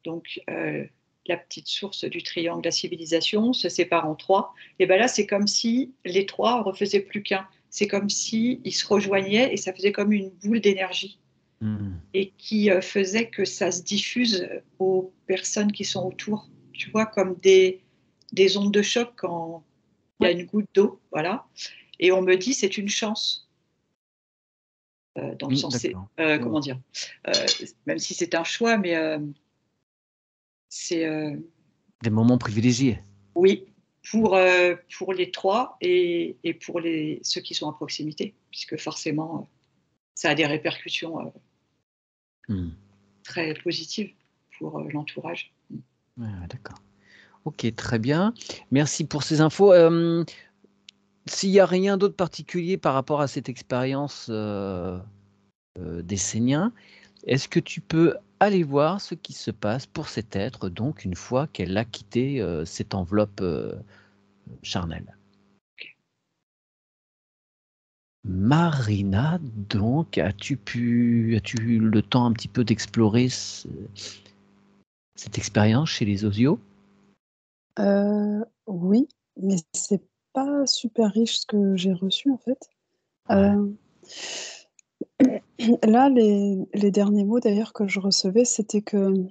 S3: donc la petite source du triangle, la civilisation, se sépare en trois. Et bien là, c'est comme si les trois refaisaient plus qu'un. C'est comme si ils se rejoignaient et ça faisait comme une boule d'énergie
S2: Mm.
S3: et qui faisait que ça se diffuse aux personnes qui sont autour. Tu vois, comme des ondes de choc quand il y a
S1: Ouais.
S3: une goutte d'eau, voilà. Et on me dit c'est une chance. Dans le
S2: Mm,
S3: sens,
S2: d'accord.
S3: comment dire, euh, même si c'est un choix, mais c'est
S2: Des moments privilégiés.
S3: oui pour les trois et pour ceux qui sont à proximité, puisque forcément ça a des répercussions
S2: Mm.
S3: très positives pour l'entourage.
S2: Ouais, ouais, d'accord. Ok, très bien. Merci pour ces infos. S'il n'y a rien d'autre particulier par rapport à cette expérience d'Essénien, est-ce que tu peux aller voir ce qui se passe pour cet être, donc une fois qu'elle a quitté cette enveloppe charnelle? Marina, donc, as-tu eu le temps un petit peu d'explorer cette expérience chez les osios?
S1: Oui, mais c'est pas super riche ce que j'ai reçu en fait.
S2: Ouais.
S1: Là, les derniers mots d'ailleurs que je recevais, c'était que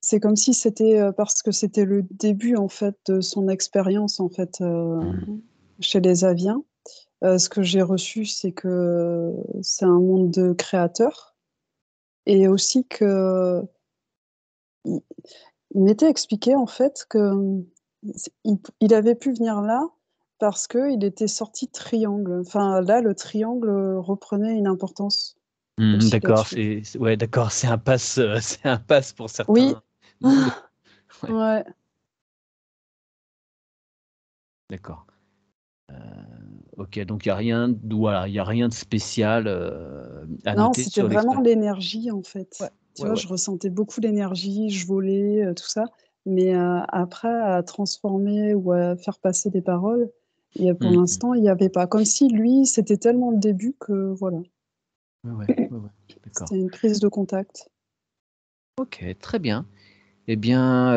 S1: c'est comme si c'était parce que c'était le début en fait de son expérience en fait
S2: Mm.
S1: chez les aviens. Ce que j'ai reçu, c'est que c'est un monde de créateurs et aussi que il, il m'était expliqué en fait que il avait pu venir là parce que il était sorti de triangle. Enfin là, le triangle reprenait une importance aussi
S2: D'accord,
S1: là-dessus.
S2: ouais, d'accord, c'est un pass, c'est un pass pour
S1: Oui,
S2: certains mondes. Ouais,
S1: ouais.
S2: d'accord. Ok, donc il y a rien, voilà, il y a rien de spécial à
S1: Non,
S2: noter
S1: c'était
S2: sur
S1: vraiment
S2: l'expérience.
S1: l'énergie, en
S2: Ouais,
S1: fait. Tu
S2: ouais,
S1: vois,
S2: ouais.
S1: je ressentais beaucoup l'énergie, je volais, tout ça. Mais après, à transformer ou à faire passer des paroles, pour
S2: Mm, mm.
S1: l'instant, il n'y avait pas. Comme si lui, c'était tellement le début que voilà,
S2: Ouais, ouais, ouais, ouais, d'accord.
S1: c'était une prise de contact.
S2: Ok, très bien. Eh bien,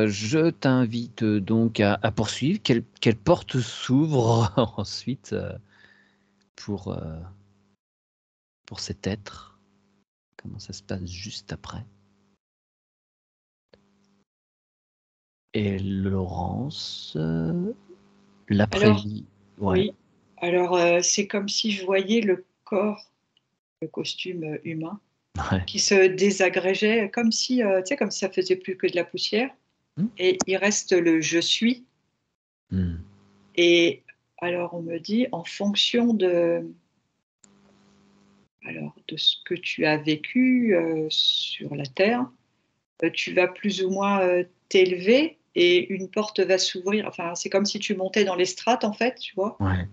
S2: je t'invite donc à poursuivre. Quelle porte s'ouvre ensuite pour, euh, pour cet être? Comment ça se passe juste après? Et Laurence,
S3: Alors,
S2: l'après-vie. Ouais.
S3: oui, alors c'est comme si je voyais le corps, le costume humain,
S2: Ouais.
S3: qui se désagrégeait, comme si, tu sais, comme si ça faisait plus que de la poussière. Et il reste le je suis. Et alors, on me dit, en fonction de ce que tu as vécu sur la Terre, tu vas plus ou moins t'élever et une porte va s'ouvrir. Enfin, c'est comme si tu montais dans les strates, en fait, tu vois.
S2: Ouais.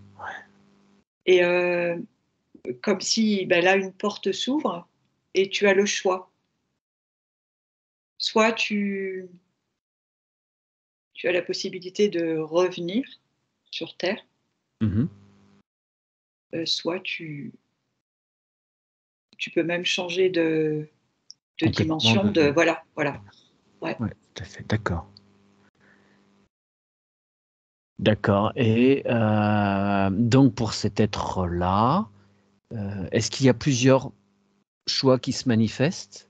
S3: Et comme si, là, une porte s'ouvre et tu as le choix. Soit tu as la possibilité de revenir sur Terre, soit tu peux même changer de
S2: Complètement
S3: dimension,
S2: de...
S3: voilà. Ouais.
S2: Ouais, tout à fait, d'accord. D'accord. Et donc, pour cet être-là, est-ce qu'il y a plusieurs choix qui se manifestent?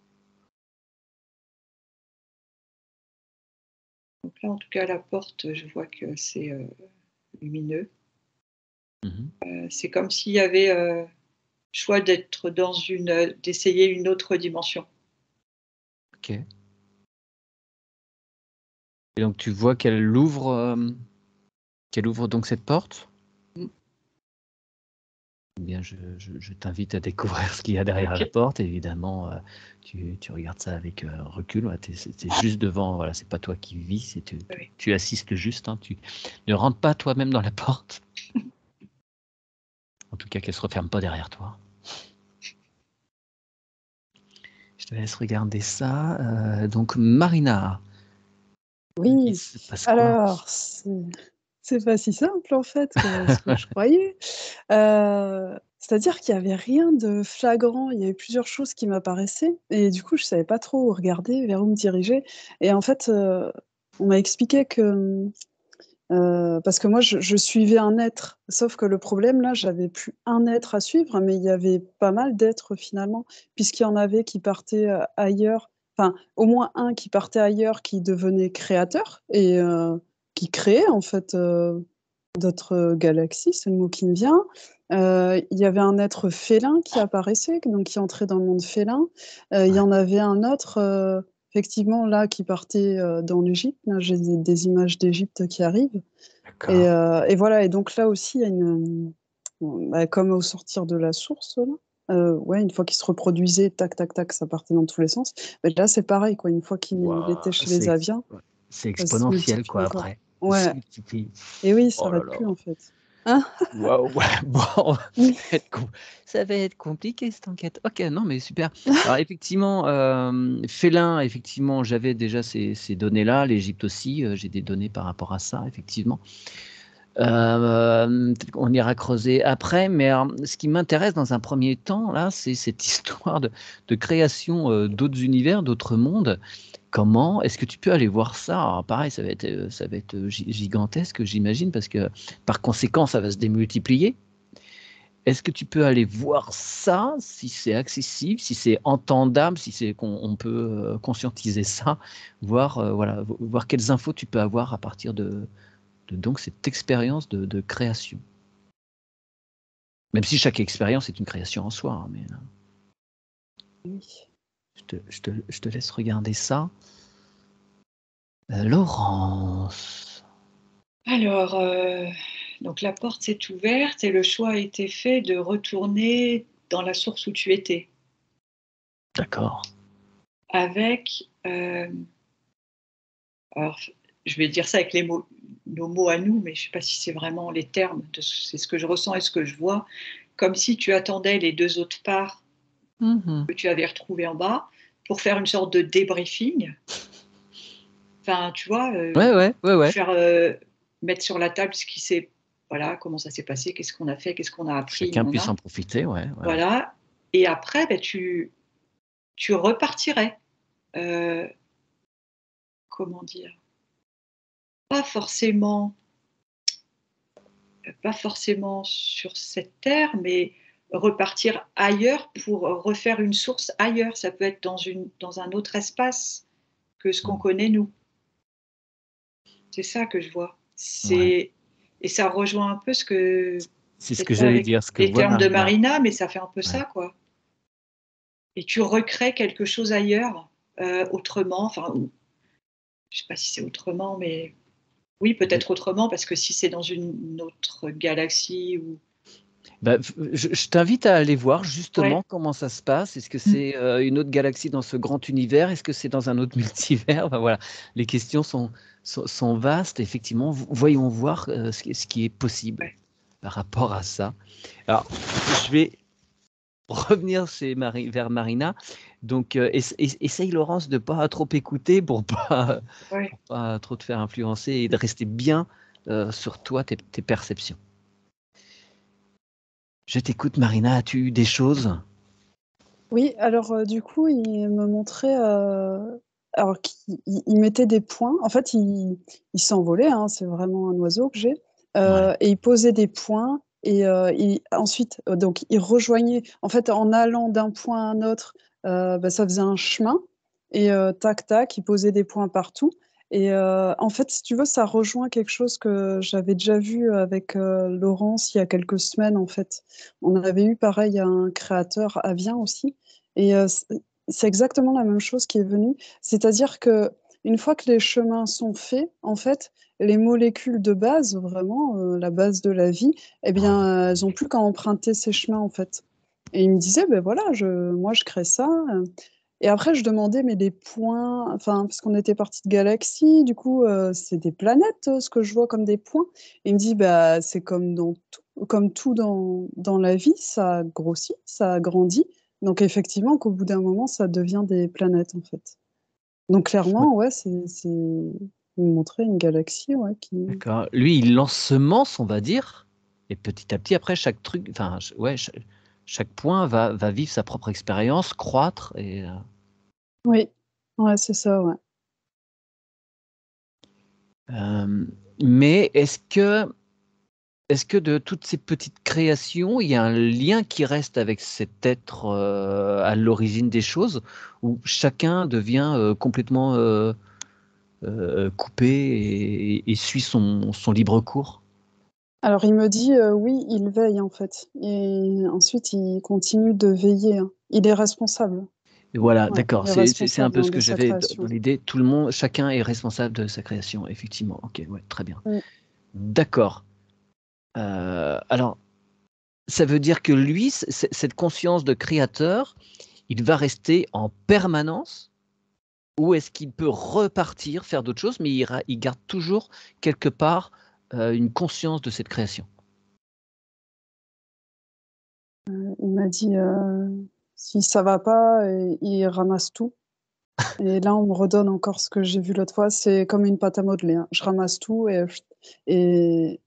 S3: Donc là, en tout cas, la porte, je vois que c'est lumineux. C'est comme s'il y avait choix d'être d'essayer une autre dimension.
S2: Ok. Et donc, tu vois qu'elle ouvre donc cette porte? Eh bien, je t'invite à découvrir ce qu'il y a derrière la porte. Évidemment, tu regardes ça avec recul. Ouais, c'est juste devant. Voilà, c'est pas toi qui vis, tu assistes juste. Hein, tu ne rentres pas toi-même dans la porte. En tout cas, qu'elle se referme pas derrière toi. Je te laisse regarder ça. Donc, Marina.
S1: Oui,
S2: Il se passe quoi?
S1: alors, c'est pas si simple en fait que ce que je croyais. C'est-à-dire qu'il y avait rien de flagrant, il y avait plusieurs choses qui m'apparaissaient et du coup, je savais pas trop où regarder, vers où me diriger et en fait, on m'a expliqué que, parce que moi je suivais un être, sauf que le problème là, j'avais plus un être à suivre, mais il y avait pas mal d'êtres finalement, puisqu'il y en avait qui partaient, ailleurs, enfin, au moins un qui partait ailleurs, qui devenait créateur et qui créait en fait, d'autres galaxies, c'est le mot qui me vient. Il y avait un être félin qui apparaissait, donc qui entrait dans le monde félin. Il y en avait un autre, effectivement là, qui partait, dans l'Égypte. Là, j'ai des images d'Égypte qui arrivent et voilà et donc là aussi, il y a comme au sortir de la source là, ouais, une fois qu'il se reproduisait, tac, tac, tac, ça partait dans tous les sens. Mais là, c'est pareil quoi, une fois qu'il était chez les aviens,
S2: c'est
S1: ça se
S2: exponentiel,
S1: multiplie
S2: quoi,
S1: encore.
S2: après.
S1: Ouais et oui, ça
S2: Oh là
S1: arrête
S2: là.
S1: plus en fait. Hein?
S2: Waouh, ouais, bon, ça va être compliqué cette enquête. OK, non, mais super. Alors effectivement, félin, effectivement, j'avais déjà ces données-là, l'Égypte aussi, j'ai des données par rapport à ça, effectivement. Peut-être qu'on ira creuser après, mais ce qui m'intéresse dans un premier temps, là, c'est cette histoire de création, d'autres univers, d'autres mondes. Comment est-ce que tu peux aller voir ça? Alors pareil, ça va être gigantesque, j'imagine, parce que par conséquent, ça va se démultiplier. Est-ce que tu peux aller voir ça, si c'est accessible, si c'est entendable, si c'est qu'on peut conscientiser ça, voir, voilà, voir quelles infos tu peux avoir à partir de donc cette expérience de création? Même si chaque expérience est une création en soi, hein, mais
S1: Oui.
S2: je te laisse regarder ça. Laurence.
S3: Alors, donc la porte s'est ouverte et le choix a été fait de retourner dans la source où tu étais.
S2: D'accord.
S3: Avec, alors je vais dire ça avec nos mots à nous, mais je ne sais pas si c'est vraiment les termes, c'est ce que je ressens et ce que je vois, comme si tu attendais les 2 autres parts que tu avais retrouvées en bas pour faire une sorte de débriefing. Enfin, tu vois,
S2: Ouais.
S3: faire, mettre sur la table ce qui s'est voilà, comment ça s'est passé, qu'est-ce qu'on a fait, qu'est-ce qu'on a appris,
S2: Chacun puisse
S3: nin-nin.
S2: en profiter, ouais.
S3: Voilà et après, tu repartirais, heu, comment dire? Pas forcément pas forcément sur cette terre, mais repartir ailleurs pour refaire une source ailleurs. Ça peut être dans un autre espace que ce qu'on connaît nous. C'est ça que je vois.
S2: Ouais.
S3: Et ça rejoint un peu ce que
S2: C'est ce que
S3: peut-être pas
S2: j'allais
S3: avec
S2: dire, ce que
S3: les
S2: voit
S3: termes de
S2: Marina.
S3: Marina, mais ça fait un peu
S2: Ouais.
S3: ça, quoi. et tu recrées quelque chose ailleurs, autrement. Enfin, je sais pas si c'est autrement, mais oui, peut-être autrement, parce que si c'est dans une autre galaxie ou
S2: Bah, je t'invite à aller voir
S3: ouais.
S2: justement comment ça se passe. Est-ce que c'est une autre galaxie dans ce grand univers? Est-ce que c'est dans un autre multivers? Bah, voilà, les questions sont vastes. Effectivement, voyons voir ce qui est possible
S3: Ouais.
S2: par rapport à ça. Alors, je vais revenir vers Marina. Donc, essaye, Laurence, de ne pas trop écouter pour pas,
S3: Ouais.
S2: pour pas trop te faire influencer et de rester bien sur toi, tes perceptions. Je t'écoute, Marina. As-tu eu des choses?
S1: Oui, alors du coup, il me montrait, alors qu'il mettait des points. En fait, il s'envolait, hein, c'est vraiment un oiseau que j'ai,
S2: Ouais.
S1: et il posait des points et ensuite, donc il rejoignait en fait, en allant d'un point à un autre, bah, ça faisait un chemin et tac, tac, il posait des points partout et en fait, si tu veux, ça rejoint quelque chose que j'avais déjà vu avec, Laurence il y a quelques semaines, en fait. On avait eu pareil un créateur Avien aussi et c'est exactement la même chose qui est venue. C'est-à-dire qu'une fois que les chemins sont faits, en fait, les molécules de base, vraiment, la base de la vie, eh bien, elles ont plus qu'à emprunter ces chemins, en fait. Et il me disait: «Beh, voilà, moi, je crée ça», et après je demandais: «Mais les points», enfin, parce qu'on était partis de galaxies, du coup, «C'est des planètes, ce que je vois comme des points?» Et il me dit: «Bah, c'est comme tout dans la vie, ça grossit, ça grandit, donc effectivement qu'au bout d'un moment, ça devient des planètes, en fait». Donc clairement, ouais, il me montrait une galaxie, ouais, qui
S2: D'accord. Lui, il l'ensemence, on va dire, et petit à petit, après, chaque truc, enfin, ouais, chaque point va vivre sa propre expérience, croître et
S1: oui, ouais, c'est ça, ouais.
S2: mais est-ce que de toutes ces petites créations, il y a un lien qui reste avec cet être, à l'origine des choses? Ou chacun devient, complètement, coupé et suit son libre cours?
S1: Alors il me dit, oui, il veille, en fait, et ensuite il continue de veiller, hein. Il est responsable.
S2: Et voilà,
S1: Ouais, il
S2: d'accord,
S1: est
S2: c'est un
S1: responsable,
S2: peu
S1: hein,
S2: ce
S1: de
S2: que
S1: sa
S2: j'avais dans
S1: création.
S2: l'idée. Tout le monde, chacun est responsable de sa création, effectivement. OK, ouais, très bien.
S1: Mmh.
S2: D'accord. Alors, ça veut dire que lui, cette conscience de créateur, il va rester en permanence? Ou est-ce qu'il peut repartir, faire d'autres choses, mais il garde toujours quelque part, une conscience de cette création?
S1: Il m'a dit, si ça va pas, il ramasse tout, et là, on me redonne encore ce que j'ai vu l'autre fois, c'est comme une pâte à modeler, hein. Je ramasse tout et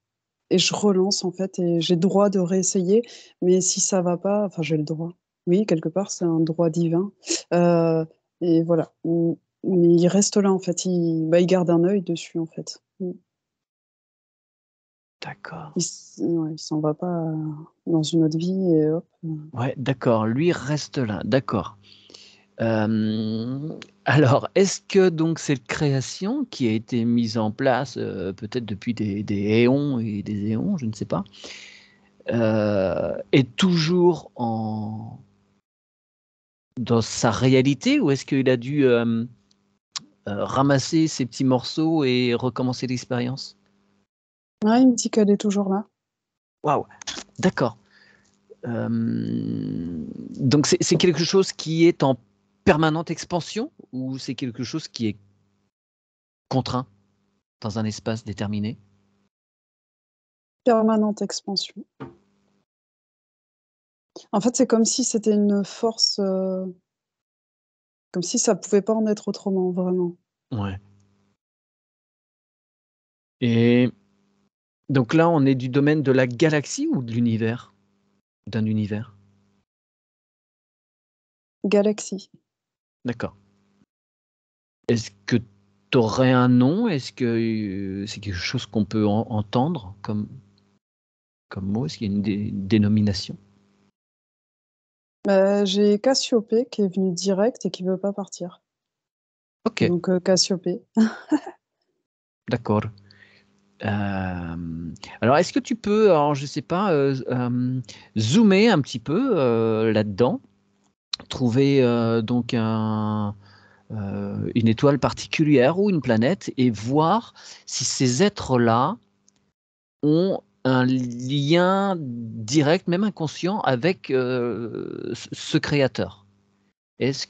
S1: et je relance, en fait, et j'ai le droit de réessayer, mais si ça va pas, enfin, j'ai le droit. Oui, quelque part, c'est un droit divin, heu et voilà. Mais il reste là, en fait, il garde un œil dessus, en fait.
S2: D'accord.
S1: Il s'en va pas, dans une autre vie et hop,
S2: Ouais, d'accord, lui reste là, d'accord. Alors, est-ce que donc cette création qui a été mise en place, peut-être depuis des éons et des éons, je ne sais pas, est toujours dans sa réalité? Ou est-ce qu'il a dû, ramasser ces petits morceaux et recommencer l'expérience?
S1: ouais, il me dit qu'elle est toujours là.
S2: Waouh! D'accord. Donc c'est quelque chose qui est en permanente expansion ou c'est quelque chose qui est contraint dans un espace déterminé?
S1: Permanente expansion. En fait, c'est comme si c'était une force, comme si ça pouvait pas en être autrement, vraiment.
S2: Ouais. Et donc là, on est du domaine de la galaxie ou de l'univers? D'un univers?
S1: Galaxie.
S2: D'accord. Est-ce que tu aurais un nom? Est-ce que, c'est quelque chose qu'on peut entendre comme mot? Est-ce qu'il y a une dénomination?
S1: Bah, j'ai Cassiopée qui est venue direct et qui veut pas partir.
S2: OK,
S1: Donc Cassiopée.
S2: d'accord. Alors est-ce que tu peux, alors je sais pas, zoomer un petit peu, là-dedans? trouver donc une étoile particulière ou une planète et voir si ces êtres-là ont un lien direct, même inconscient, avec ce créateur. Est-ce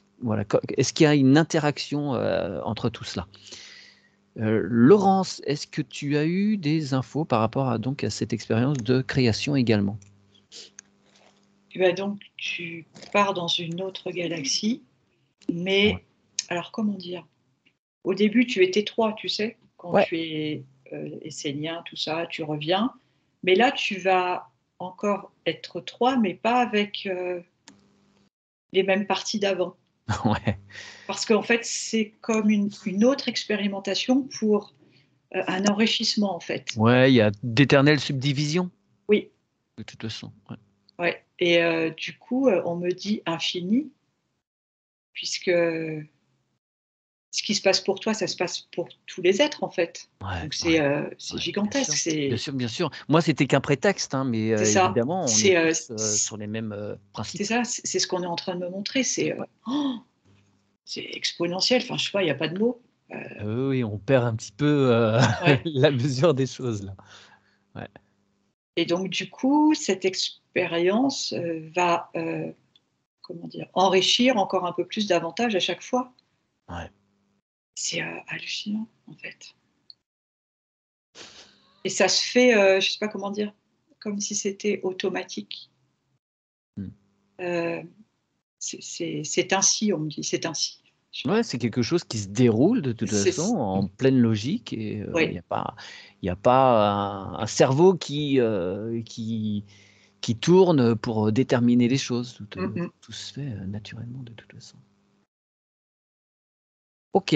S2: qu'il y a une interaction entre tout cela? Laurence, est-ce que tu as eu des infos par rapport à cette expérience de création également?
S3: Et ben donc, tu pars dans une autre galaxie, mais alors comment dire? Au début, tu étais 3, tu sais, quand tu es essénien, tout ça, tu reviens. Mais là, tu vas encore être 3, mais pas avec les mêmes parties d'avant.
S2: Ouais.
S3: Parce qu'en fait, c'est comme une autre expérimentation pour un enrichissement, en fait.
S2: Ouais, il y a d'éternelles subdivisions.
S3: Oui.
S2: De toute façon.
S3: Ouais. Et du coup, on me dit infini, puisque ce qui se passe pour toi, ça se passe pour tous les êtres, en fait.
S2: Ouais,
S3: Donc c'est gigantesque.
S2: Bien sûr. Moi, c'était qu'un prétexte, hein, mais
S3: C'est ça.
S2: évidemment, on est tous sur les mêmes principes.
S3: C'est ça, c'est ce qu'on est en train de me montrer. C'est exponentiel. Enfin, je sais pas, il n'y a pas de mots.
S2: Oui, on perd un petit peu la mesure des choses là. Ouais.
S3: Et donc, du coup, cette expérience va enrichir encore un peu plus d'avantages à chaque fois.
S2: Ouais.
S3: C'est hallucinant, en fait. Et ça se fait, je sais pas comment dire, comme si c'était automatique. C'est ainsi, on me dit, c'est ainsi.
S2: Ouais, c'est quelque chose qui se déroule de toute façon en pleine logique et il y a pas un cerveau qui tourne pour déterminer les choses. Tout se fait naturellement de toute façon. OK.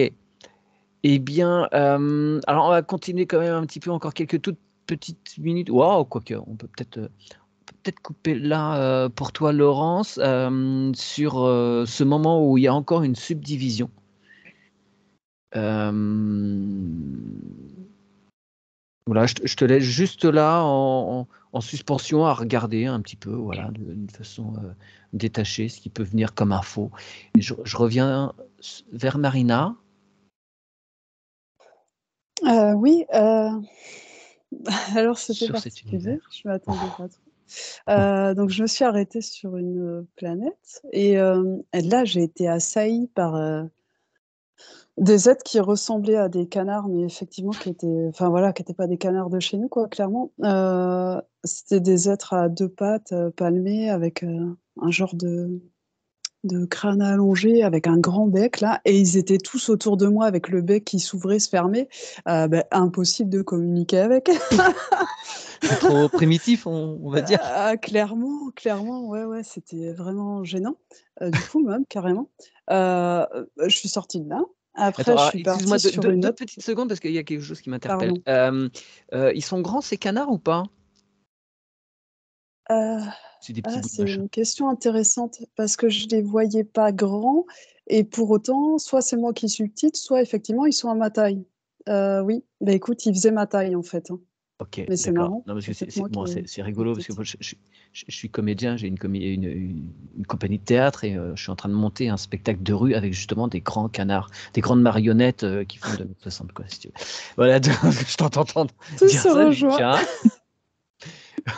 S2: Eh bien, alors on va continuer quand même un petit peu, encore quelques toutes petites minutes. Waouh, quoique, on peut peut-être couper là pour toi, Laurence, sur ce moment où il y a encore une subdivision. Voilà, je te laisse juste là en suspension à regarder un petit peu, voilà, d'une façon détachée, ce qui peut venir comme info. Et je reviens vers Marina.
S1: Oui, alors c'était
S2: Sur cet
S1: particulier,
S2: univers.
S1: je m'attendais pas trop. Donc je me suis arrêtée sur une planète et là j'ai été assaillie par des êtres qui ressemblaient à des canards, mais effectivement qui étaient pas des canards de chez nous, quoi, clairement. C'était des êtres à 2 pattes, palmés avec un genre de crâne allongé avec un grand bec là, et ils étaient tous autour de moi avec le bec qui s'ouvrait, se fermait. Impossible de communiquer avec.
S2: Trop primitif, on va dire.
S1: Clairement, ouais, c'était vraiment gênant, du coup même carrément. Je suis sortie de là. Après
S2: Attends,
S1: je
S2: alors,
S1: suis partie
S2: excuse-moi
S1: sur une
S2: 2
S1: autre.
S2: petites secondes parce qu'il y a quelque chose qui m'interpelle.
S1: Pardon.
S2: Ils sont grands ces canards ou pas?
S1: Heu,
S2: C'est des petits bouts de
S1: c'est
S2: machin.
S1: une question intéressante parce que je les voyais pas grands et pour autant, soit c'est moi qui suis petite, soit effectivement ils sont à ma taille. Oui, bah, écoute, ils faisaient ma taille en fait, hein.
S2: OK,
S1: Mais c'est
S2: d'accord.
S1: marrant,
S2: Non, parce que
S1: c'est peut-être moi
S2: c'est
S1: qui est
S2: rigolo parce que
S1: petite.
S2: moi je suis comédien, j'ai une compagnie de théâtre et je suis en train de monter un spectacle de rue avec justement des grands canards, des grandes marionnettes qui font 2,60 m quoi, si tu veux. Voilà, donc je t'entends
S1: Tout
S2: dire
S1: se
S2: ça, je dis:
S1: rejoint.
S2: «Tiens».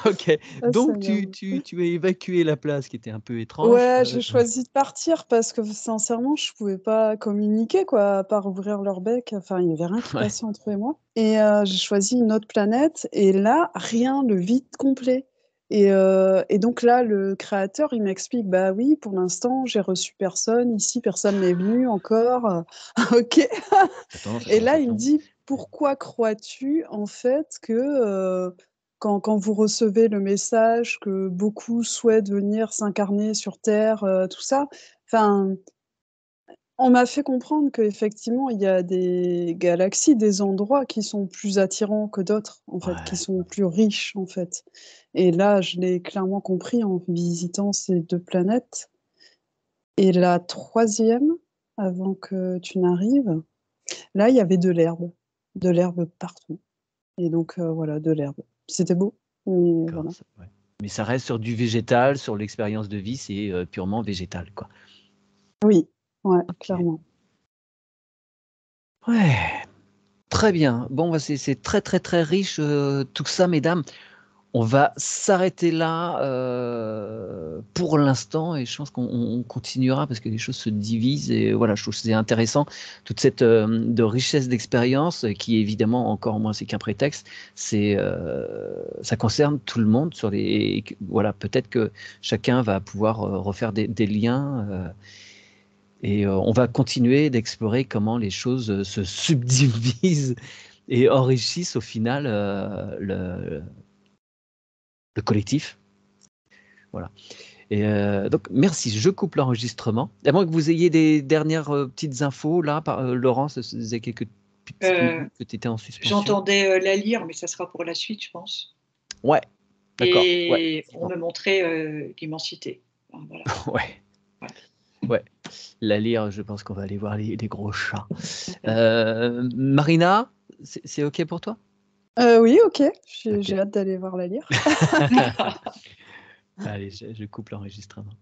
S2: OK,
S1: Ah, c'est
S2: donc
S1: énorme.
S2: tu as évacué la place qui était un peu étrange,
S1: Ouais, j'ai choisi de partir parce que sincèrement, je pouvais pas communiquer quoi, à part ouvrir leur bec, enfin, il y avait rien qui
S2: ouais.
S1: passait entre eux et moi et j'ai choisi une autre planète et là, rien, le vide complet et donc là, le créateur, il m'explique: «Bah oui, pour l'instant, j'ai reçu personne ici, personne n'est venu encore», OK.
S2: Attends,
S1: Et là, il me
S2: attends.
S1: dit: «Pourquoi crois-tu en fait que, quand vous recevez le message que beaucoup souhaitent venir s'incarner sur terre, tout ça?» Enfin, on m'a fait comprendre qu'effectivement, il y a des galaxies, des endroits qui sont plus attirants que d'autres, en fait, qui
S2: Ouais.
S1: sont plus riches, en fait. Et là, je l'ai clairement compris en visitant ces 2 planètes. Et la troisième, avant que tu n'arrives, là, il y avait de l'herbe partout et donc voilà, de l'herbe. C'était beau, mais
S2: D'accord,
S1: voilà.
S2: ouais. Mais ça reste sur du végétal, sur l'expérience de vie, c'est purement végétal, quoi.
S1: Oui, ouais, clairement.
S2: Ouais, très bien. Bon, c'est très, très, très riche tout ça, mesdames. On va s'arrêter là pour l'instant et je pense qu'on continuera parce que les choses se divisent et voilà, je trouve que c'est intéressant toute cette de richesse d'expérience qui évidemment encore moins c'est qu'un prétexte, ça concerne tout le monde sur les voilà, peut-être que chacun va pouvoir refaire des liens et on va continuer d'explorer comment les choses se subdivisent et enrichissent au final le collectif. Voilà. Et donc, merci. Je coupe l'enregistrement. À moins que vous ayez des dernières petites infos, là, Laurence, vous avez quelques petites minutes que tu étais en suspension.
S3: J'entendais la lire, mais ça sera pour la suite, je pense.
S2: Ouais, d'accord.
S3: Et on me montrait l'immensité. Enfin, voilà.
S2: Ouais.
S3: Voilà.
S2: Ouais. La lire, je pense qu'on va aller voir les gros chats. Marina, c'est OK pour toi?
S1: Oui, OK. J'ai hâte d'aller voir la lire.
S2: Allez, je coupe l'enregistrement.